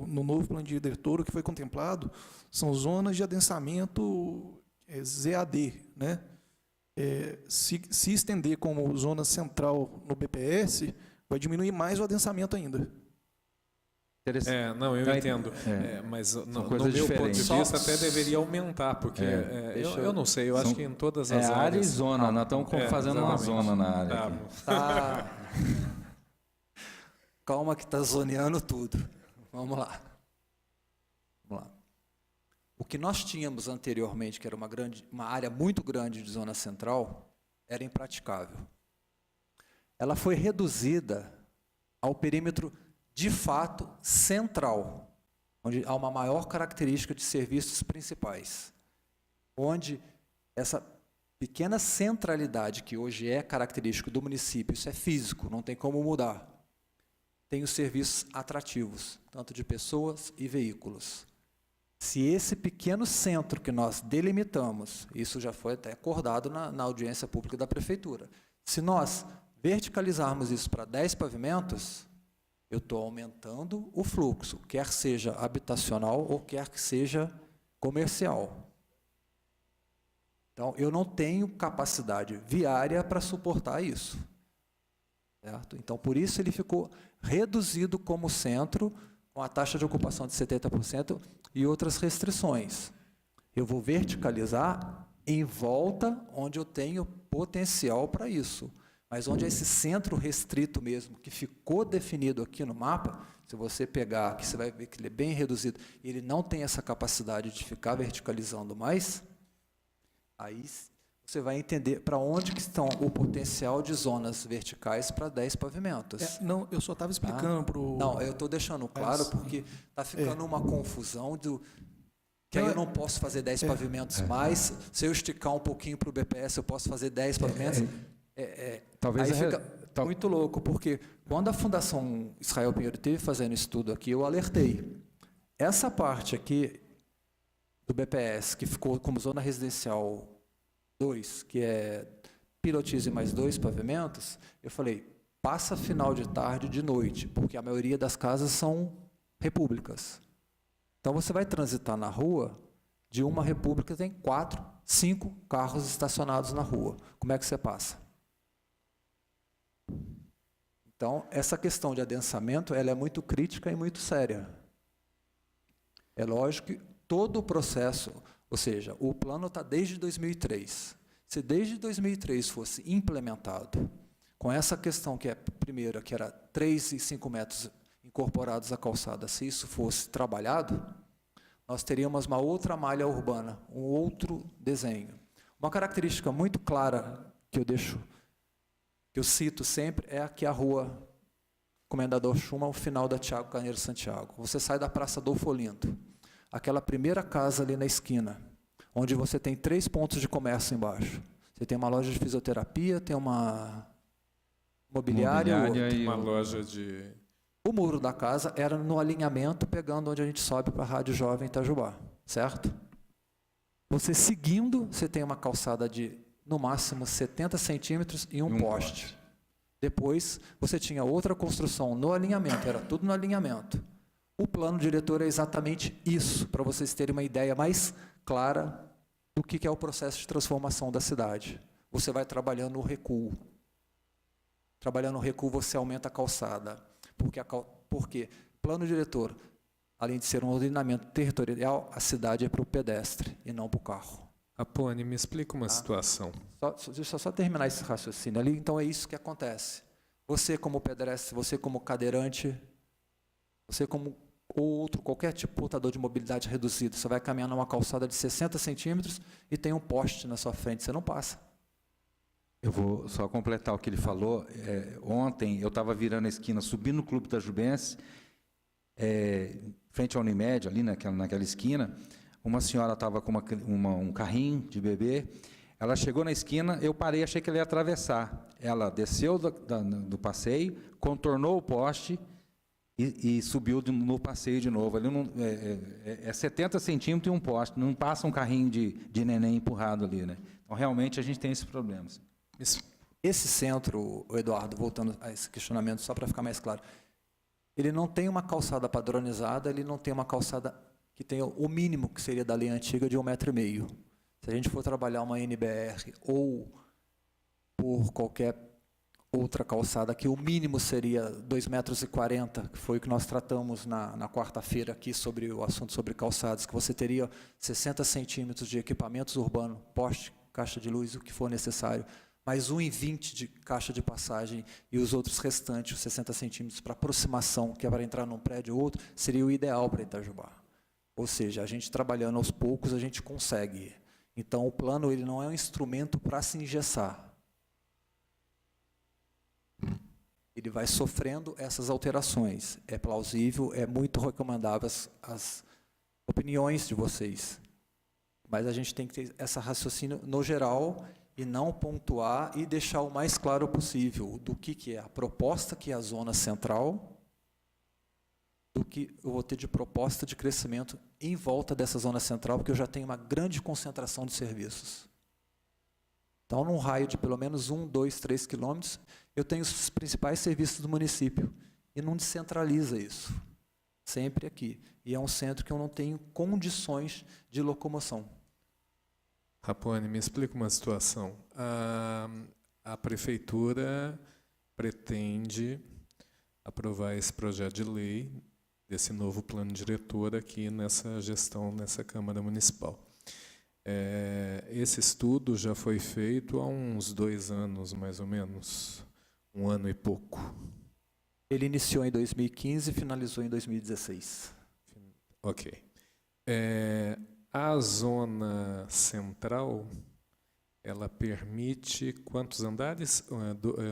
[SPEAKER 4] No novo plano diretor, o que foi contemplado são zonas de adensamento ZAD, né? Se estender como zona central no BPS, vai diminuir mais o adensamento ainda.
[SPEAKER 2] Não, eu entendo. Mas no meu ponto de vista até deveria aumentar, porque eu não sei, eu acho que em todas as áreas...
[SPEAKER 7] área e zona, nós estamos fazendo uma zona na área.
[SPEAKER 3] Calma que está zoneando tudo. Vamos lá. O que nós tínhamos anteriormente, que era uma área muito grande de zona central, era impraticável. Ela foi reduzida ao perímetro, de fato, central, onde há uma maior característica de serviços principais, onde essa pequena centralidade, que hoje é característico do município, isso é físico, não tem como mudar, tem os serviços atrativos, tanto de pessoas e veículos. Se esse pequeno centro que nós delimitamos, isso já foi até acordado na audiência pública da Prefeitura, se nós verticalizarmos isso para 10 pavimentos, eu estou aumentando o fluxo, quer seja habitacional ou quer que seja comercial. Então, eu não tenho capacidade viária para suportar isso. Certo? Então, por isso ele ficou reduzido como centro, com a taxa de ocupação de 70% e outras restrições. Eu vou verticalizar em volta onde eu tenho potencial para isso. Mas onde é esse centro restrito mesmo, que ficou definido aqui no mapa, se você pegar aqui, você vai ver que ele é bem reduzido, e ele não tem essa capacidade de ficar verticalizando mais, aí você vai entender para onde que estão o potencial de zonas verticais para 10 pavimentos.
[SPEAKER 4] Não, eu só estava explicando para o...
[SPEAKER 3] Não, eu estou deixando claro porque está ficando uma confusão que aí eu não posso fazer 10 pavimentos mais, se eu esticar um pouquinho para o BPS, eu posso fazer 10 pavimentos.
[SPEAKER 7] Talvez
[SPEAKER 3] aí fica muito louco, porque quando a Fundação Israel Pinheiro esteve fazendo estudo aqui, eu alertei. Essa parte aqui do BPS, que ficou como zona residencial 2, que é pilotize mais 2 pavimentos, eu falei, passa final de tarde e de noite, porque a maioria das casas são repúblicas. Então você vai transitar na rua, de uma república tem 4, 5 carros estacionados na rua. Como é que você passa? Então, essa questão de adensamento, ela é muito crítica e muito séria. É lógico que todo o processo, ou seja, o plano está desde 2003. Se desde 2003 fosse implementado, com essa questão que é, primeira, que era 3 e 5 metros incorporados à calçada, se isso fosse trabalhado, nós teríamos uma outra malha urbana, um outro desenho. Uma característica muito clara que eu cito sempre, é aqui a rua Comendador Schumann, o final da Tiago Carneiro Santiago. Você sai da Praça Adolfo Olinto, aquela primeira casa ali na esquina, onde você tem 3 pontos de comércio embaixo. Você tem uma loja de fisioterapia, tem uma mobiliária
[SPEAKER 2] e uma loja de...
[SPEAKER 3] O muro da casa era no alinhamento, pegando onde a gente sobe para a Rádio Jovem Itajubá, certo? Você seguindo, você tem uma calçada de, no máximo, 70 centímetros e um poste. Depois, você tinha outra construção no alinhamento, era tudo no alinhamento. O plano diretor é exatamente isso, para vocês terem uma ideia mais clara do que é o processo de transformação da cidade. Você vai trabalhando no recuo. Trabalhando no recuo, você aumenta a calçada. Porque plano diretor, além de ser um ordenamento territorial, a cidade é para o pedestre e não para o carro.
[SPEAKER 2] Apone, me explica uma situação.
[SPEAKER 3] Deixa eu só terminar esse raciocínio ali. Então, é isso que acontece. Você como pedestre, você como cadeirante, você como outro, qualquer tipo de portador de mobilidade reduzida, você vai caminhar numa calçada de 60 centímetros e tem um poste na sua frente, você não passa.
[SPEAKER 7] Eu vou só completar o que ele falou. Ontem, eu estava virando a esquina, subindo no Clube Itajubense, frente à Unimed, ali naquela esquina. Uma senhora estava com um carrinho de bebê. Ela chegou na esquina, eu parei, achei que ela ia atravessar. Ela desceu do passeio, contornou o poste e subiu no passeio de novo. Ali não, 70 centímetros e um poste, não passa um carrinho de neném empurrado ali, né? Então, realmente, a gente tem esse problema.
[SPEAKER 3] Esse centro, Eduardo, voltando a esse questionamento, só para ficar mais claro, ele não tem uma calçada padronizada, ele não tem uma calçada que tenha o mínimo, que seria da lei antiga, de 1,5 m. Se a gente for trabalhar uma NBR ou por qualquer outra calçada, que o mínimo seria 2,40 m, que foi o que nós tratamos na quarta-feira aqui sobre o assunto sobre calçadas, que você teria 60 centímetros de equipamentos urbanos, poste, caixa de luz, o que for necessário, mais 1,20 de caixa de passagem e os outros restantes, os 60 centímetros para aproximação, que é para entrar num prédio ou outro, seria o ideal para Itajubá. Ou seja, a gente trabalhando aos poucos, a gente consegue. Então, o plano ele não é um instrumento para se engessar. Ele vai sofrendo essas alterações. É plausível, é muito recomendável as opiniões de vocês. Mas a gente tem que ter esse raciocínio no geral e não pontuar e deixar o mais claro possível do que é a proposta, que é a zona central, do que eu vou ter de proposta de crescimento em volta dessa zona central, porque eu já tenho uma grande concentração de serviços. Então, num raio de pelo menos 1, 2, 3 quilômetros, eu tenho os principais serviços do município e não descentraliza isso. Sempre aqui. E é um centro que eu não tenho condições de locomoção.
[SPEAKER 2] Rapone, me explica uma situação. A prefeitura pretende aprovar esse projeto de lei, desse novo plano diretor aqui nessa gestão, nessa Câmara Municipal. Esse estudo já foi feito há uns 2 anos, mais ou menos, 1 ano e pouco.
[SPEAKER 3] Ele iniciou em 2015 e finalizou em 2016.
[SPEAKER 2] Ok. A zona central, ela permite quantos andares?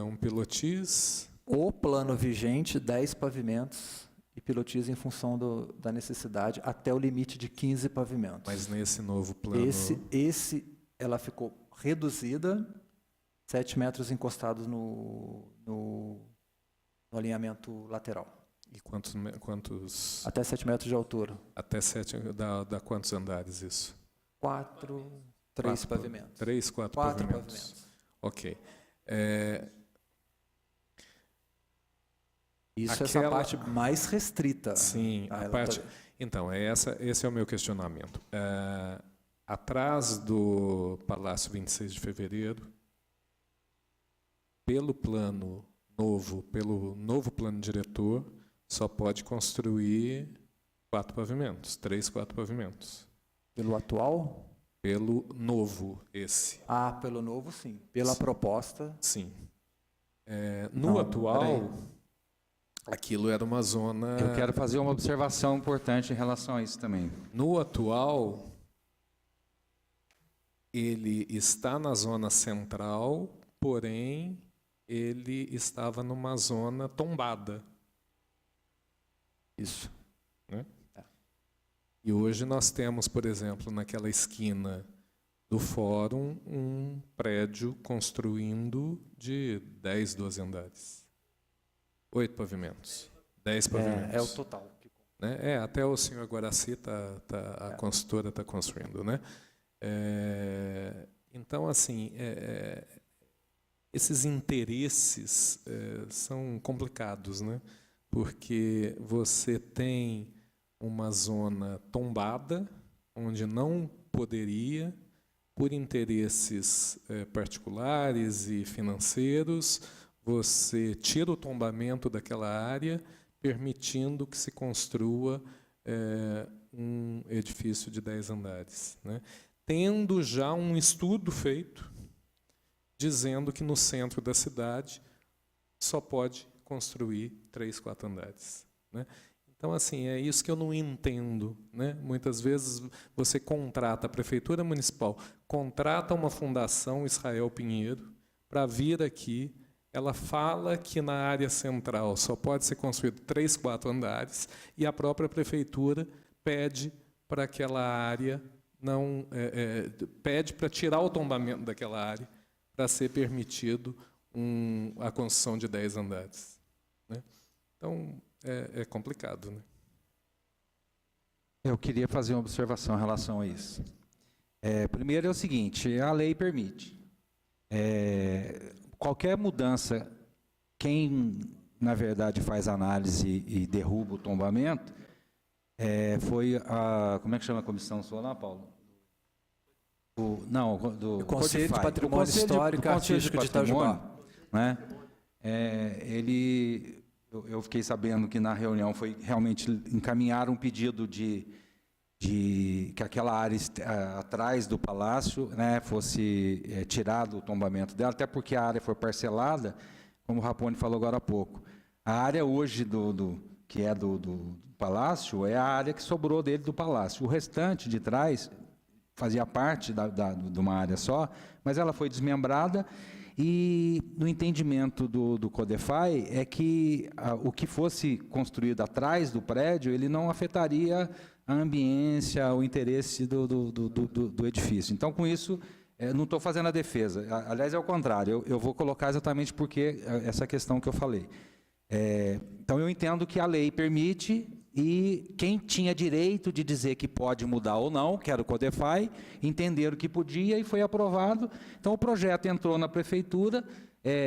[SPEAKER 2] Um pilotis?
[SPEAKER 3] O plano vigente, 10 pavimentos e pilotis em função da necessidade, até o limite de 15 pavimentos.
[SPEAKER 2] Mas nesse novo plano...
[SPEAKER 3] Ela ficou reduzida, 7 metros encostados no alinhamento lateral.
[SPEAKER 2] E quantos...
[SPEAKER 3] Até 7 metros de altura.
[SPEAKER 2] Até 7, dá quantos andares isso?
[SPEAKER 3] 3 pavimentos.
[SPEAKER 2] 3, 4 pavimentos. Ok.
[SPEAKER 3] Isso é essa parte mais restrita.
[SPEAKER 2] Sim, a parte... Então, esse é o meu questionamento. Atrás do Palácio 26 de Fevereiro, pelo novo plano diretor, só pode construir 4 pavimentos, 3, 4 pavimentos.
[SPEAKER 3] Pelo atual?
[SPEAKER 2] Pelo novo, esse.
[SPEAKER 3] Pelo novo, sim. Pela proposta?
[SPEAKER 2] Sim. No atual, aquilo era uma zona...
[SPEAKER 7] Eu quero fazer uma observação importante em relação a isso também.
[SPEAKER 2] No atual, ele está na zona central, porém, ele estava numa zona tombada.
[SPEAKER 3] Isso.
[SPEAKER 2] Né? E hoje nós temos, por exemplo, naquela esquina do fórum, um prédio construindo de 10, 12 andares. 8 pavimentos. 10 pavimentos.
[SPEAKER 3] É o total.
[SPEAKER 2] Né? Até o senhor Guaraci, a consultora está construindo. Né? Então, assim, esses interesses são complicados, né? Porque você tem uma zona tombada, onde não poderia, por interesses particulares e financeiros, você tira o tombamento daquela área, permitindo que se construa um edifício de 10 andares. Né? Tendo já um estudo feito, dizendo que no centro da cidade só pode construir 3, 4 andares. Né? Então, assim, é isso que eu não entendo. Né? Muitas vezes você contrata, a Prefeitura Municipal contrata uma fundação Israel Pinheiro para vir aqui. Ela fala que na área central só pode ser construído 3, 4 andares e a própria Prefeitura pede para aquela área, pede para tirar o tombamento daquela área para ser permitido a construção de 10 andares. Né? Então, é complicado. Né?
[SPEAKER 7] Eu queria fazer uma observação em relação a isso. Primeiro é o seguinte, a lei permite. Qualquer mudança, quem, na verdade, faz análise e derruba o tombamento, foi a... Como é que chama a comissão sua lá, Paulo?
[SPEAKER 3] O Conselho de Patrimônio Histórico e Artístico de Itajubá.
[SPEAKER 7] Né? Eu fiquei sabendo que na reunião foi realmente encaminhar um pedido de que aquela área atrás do palácio, né, fosse tirado o tombamento dela, até porque a área foi parcelada, como o Rapone falou agora há pouco. A área hoje que é do palácio, é a área que sobrou dele do palácio. O restante de trás fazia parte de uma área só, mas ela foi desmembrada, e no entendimento do Codefai é que o que fosse construído atrás do prédio, ele não afetaria a ambiência, o interesse do edifício. Então, com isso, não estou fazendo a defesa. Aliás, é o contrário, eu vou colocar exatamente porque essa questão que eu falei. Então, eu entendo que a lei permite, e quem tinha direito de dizer que pode mudar ou não, que era o Codefai, entenderam que podia e foi aprovado. Então, o projeto entrou na prefeitura,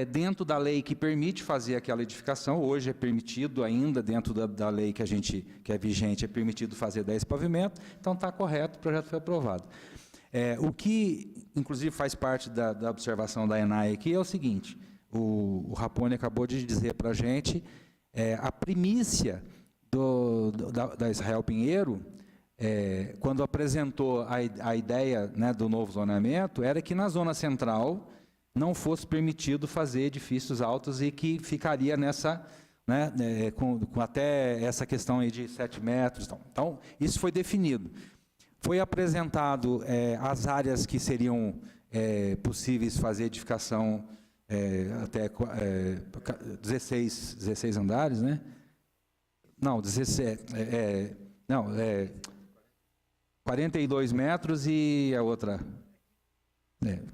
[SPEAKER 7] dentro da lei que permite fazer aquela edificação. Hoje é permitido ainda, dentro da lei que é vigente, é permitido fazer 10 pavimentos. Então, está correto, o projeto foi aprovado. O que, inclusive, faz parte da observação da ENAI aqui é o seguinte: o Rapone acabou de dizer para a gente, a primícia da Israel Pinheiro, quando apresentou a ideia, né, do novo zonamento, era que na zona central não fosse permitido fazer edifícios altos e que ficaria nessa, né, com até essa questão aí de 7 metros. Então, isso foi definido. Foi apresentado as áreas que seriam possíveis fazer edificação até 16 andares, né? Não, 42 metros e a outra,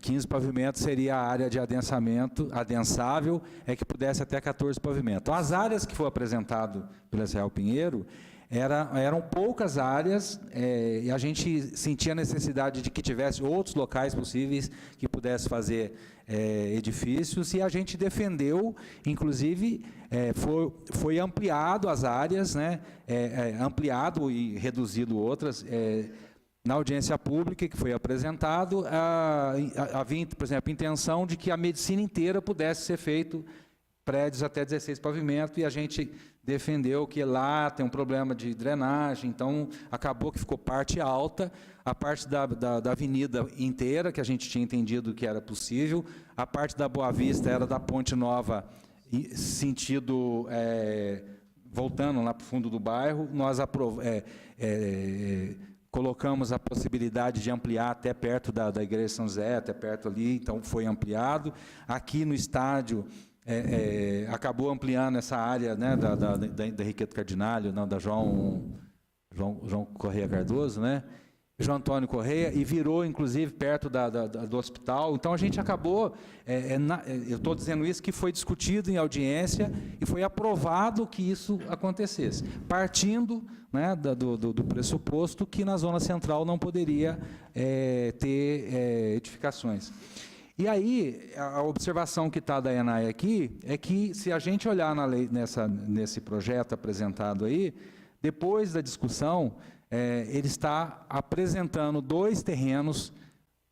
[SPEAKER 7] 15 pavimentos seria a área de adensamento, adensável, que pudesse até 14 pavimentos. As áreas que foi apresentado pelo Israel Pinheiro eram poucas áreas, e a gente sentia a necessidade de que tivesse outros locais possíveis que pudesse fazer edifícios, e a gente defendeu, inclusive, foi ampliado as áreas, né, ampliado e reduzido outras. Na audiência pública que foi apresentado, havia, por exemplo, a intenção de que a medicina inteira pudesse ser feito prédios até 16 pavimentos, e a gente defendeu que lá tem um problema de drenagem, então acabou que ficou parte alta, a parte da avenida inteira, que a gente tinha entendido que era possível, a parte da Boa Vista era da Ponte Nova, sentido, voltando lá para o fundo do bairro, nós colocamos a possibilidade de ampliar até perto da Igreja de São José, até perto ali, então foi ampliado. Aqui no estádio, acabou ampliando essa área, né, da Henriqueta Cardinalho, não, da João Correia Cardoso, né, João Antônio Correia, e virou, inclusive, perto do hospital. Então, a gente acabou, eu estou dizendo isso, que foi discutido em audiência e foi aprovado que isso acontecesse, partindo, né, do pressuposto que na zona central não poderia ter edificações. E aí, a observação que está da ENAI aqui é que, se a gente olhar na lei, nesse projeto apresentado aí, depois da discussão, ele está apresentando 2 terrenos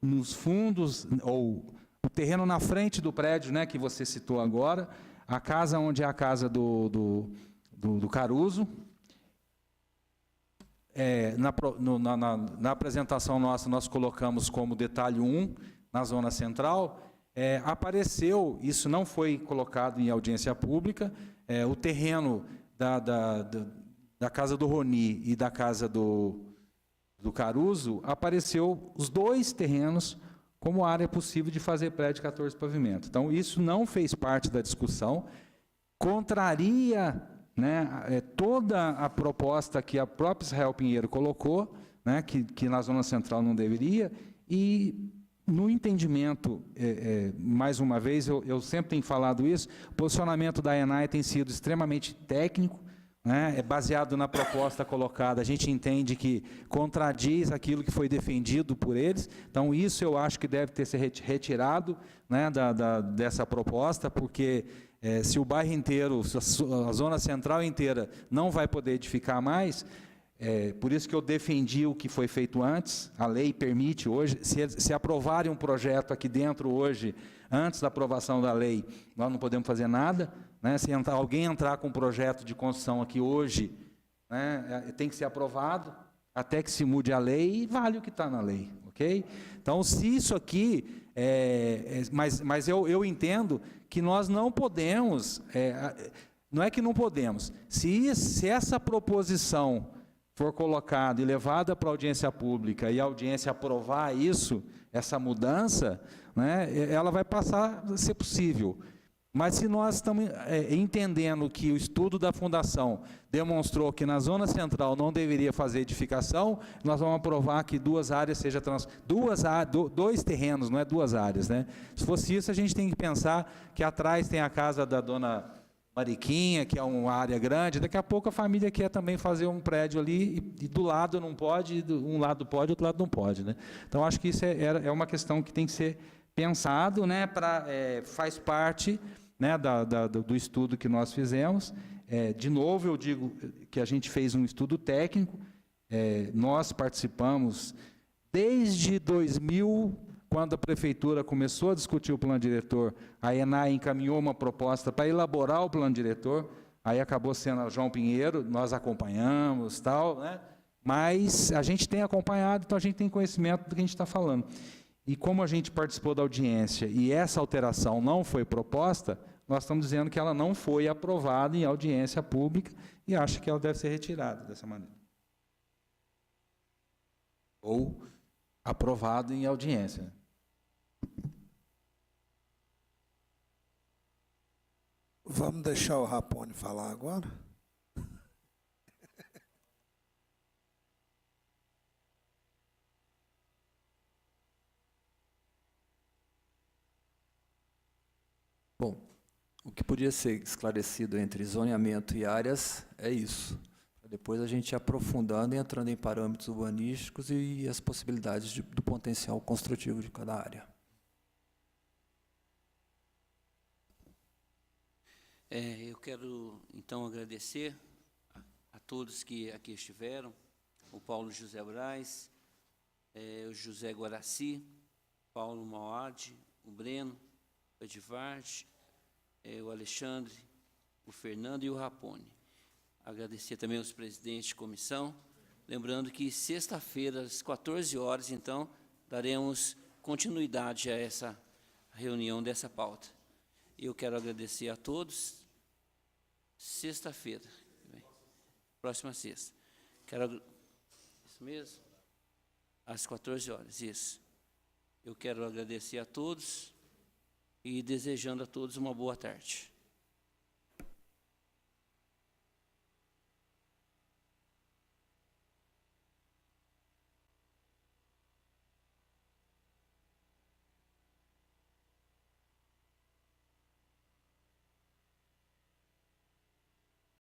[SPEAKER 7] nos fundos, ou o terreno na frente do prédio, né, que você citou agora, a casa onde é a casa do Caruso. Na apresentação nossa, nós colocamos como detalhe 1, na zona central, apareceu, isso não foi colocado em audiência pública, o terreno da casa do Roni e da casa do Caruso, apareceu os 2 terrenos como área possível de fazer prédio de 14 pavimentos. Então, isso não fez parte da discussão, contraria, né, toda a proposta que a própria Israel Pinheiro colocou, né, que na zona central não deveria, e no entendimento, mais uma vez, eu sempre tenho falado isso, o posicionamento da ENAI tem sido extremamente técnico, né, baseado na proposta colocada. A gente entende que contradiz aquilo que foi defendido por eles, então isso eu acho que deve ter sido retirado, né, dessa proposta, porque se o bairro inteiro, a zona central inteira não vai poder edificar mais, por isso que eu defendi o que foi feito antes. A lei permite hoje, se aprovarem um projeto aqui dentro hoje, antes da aprovação da lei, nós não podemos fazer nada, né? Se alguém entrar com um projeto de construção aqui hoje, né, tem que ser aprovado, até que se mude a lei, e vale o que está na lei, ok? Então, se isso aqui, mas eu entendo que nós não podemos não é que não podemos. Se essa proposição for colocada e levada para a audiência pública e a audiência aprovar isso, essa mudança, né, ela vai passar a ser possível. Mas se nós estamos entendendo que o estudo da Fundação demonstrou que na zona central não deveria fazer edificação, nós vamos aprovar que duas áreas sejam dois terrenos, não é duas áreas, né? Se fosse isso, a gente tem que pensar que atrás tem a casa da dona Mariquinha, que é uma área grande, daqui a pouco a família quer também fazer um prédio ali e do lado não pode, um lado pode, outro lado não pode, né? Então acho que isso é uma questão que tem que ser pensado, né, faz parte, né, do estudo que nós fizemos. De novo, eu digo que a gente fez um estudo técnico, nós participamos desde 2000, quando a Prefeitura começou a discutir o plano diretor, a ENAI encaminhou uma proposta para elaborar o plano diretor, aí acabou sendo o João Pinheiro, nós acompanhamos, tal, né, mas a gente tem acompanhado, então a gente tem conhecimento do que a gente está falando. E como a gente participou da audiência e essa alteração não foi proposta, nós estamos dizendo que ela não foi aprovada em audiência pública e acho que ela deve ser retirada dessa maneira. Ou aprovada em audiência.
[SPEAKER 5] Vamos deixar o Rapone falar agora?
[SPEAKER 3] Bom, o que podia ser esclarecido entre zoneamento e áreas é isso. Depois a gente ir aprofundando e entrando em parâmetros urbanísticos e as possibilidades do potencial construtivo de cada área.
[SPEAKER 1] Eu quero, então, agradecer a todos que aqui estiveram, o Paulo José Braz, o José Guaraci, Paulo Mauad, o Breno, o Edvard, o Alexandre, o Fernando e o Rapone. Agradecer também aos presidentes de comissão, lembrando que sexta-feira, às 14 horas, então, daremos continuidade a essa reunião dessa pauta. Eu quero agradecer a todos. Sexta-feira, próxima sexta. Isso mesmo? Às 14 horas, isso. Eu quero agradecer a todos e desejando a todos uma boa tarde.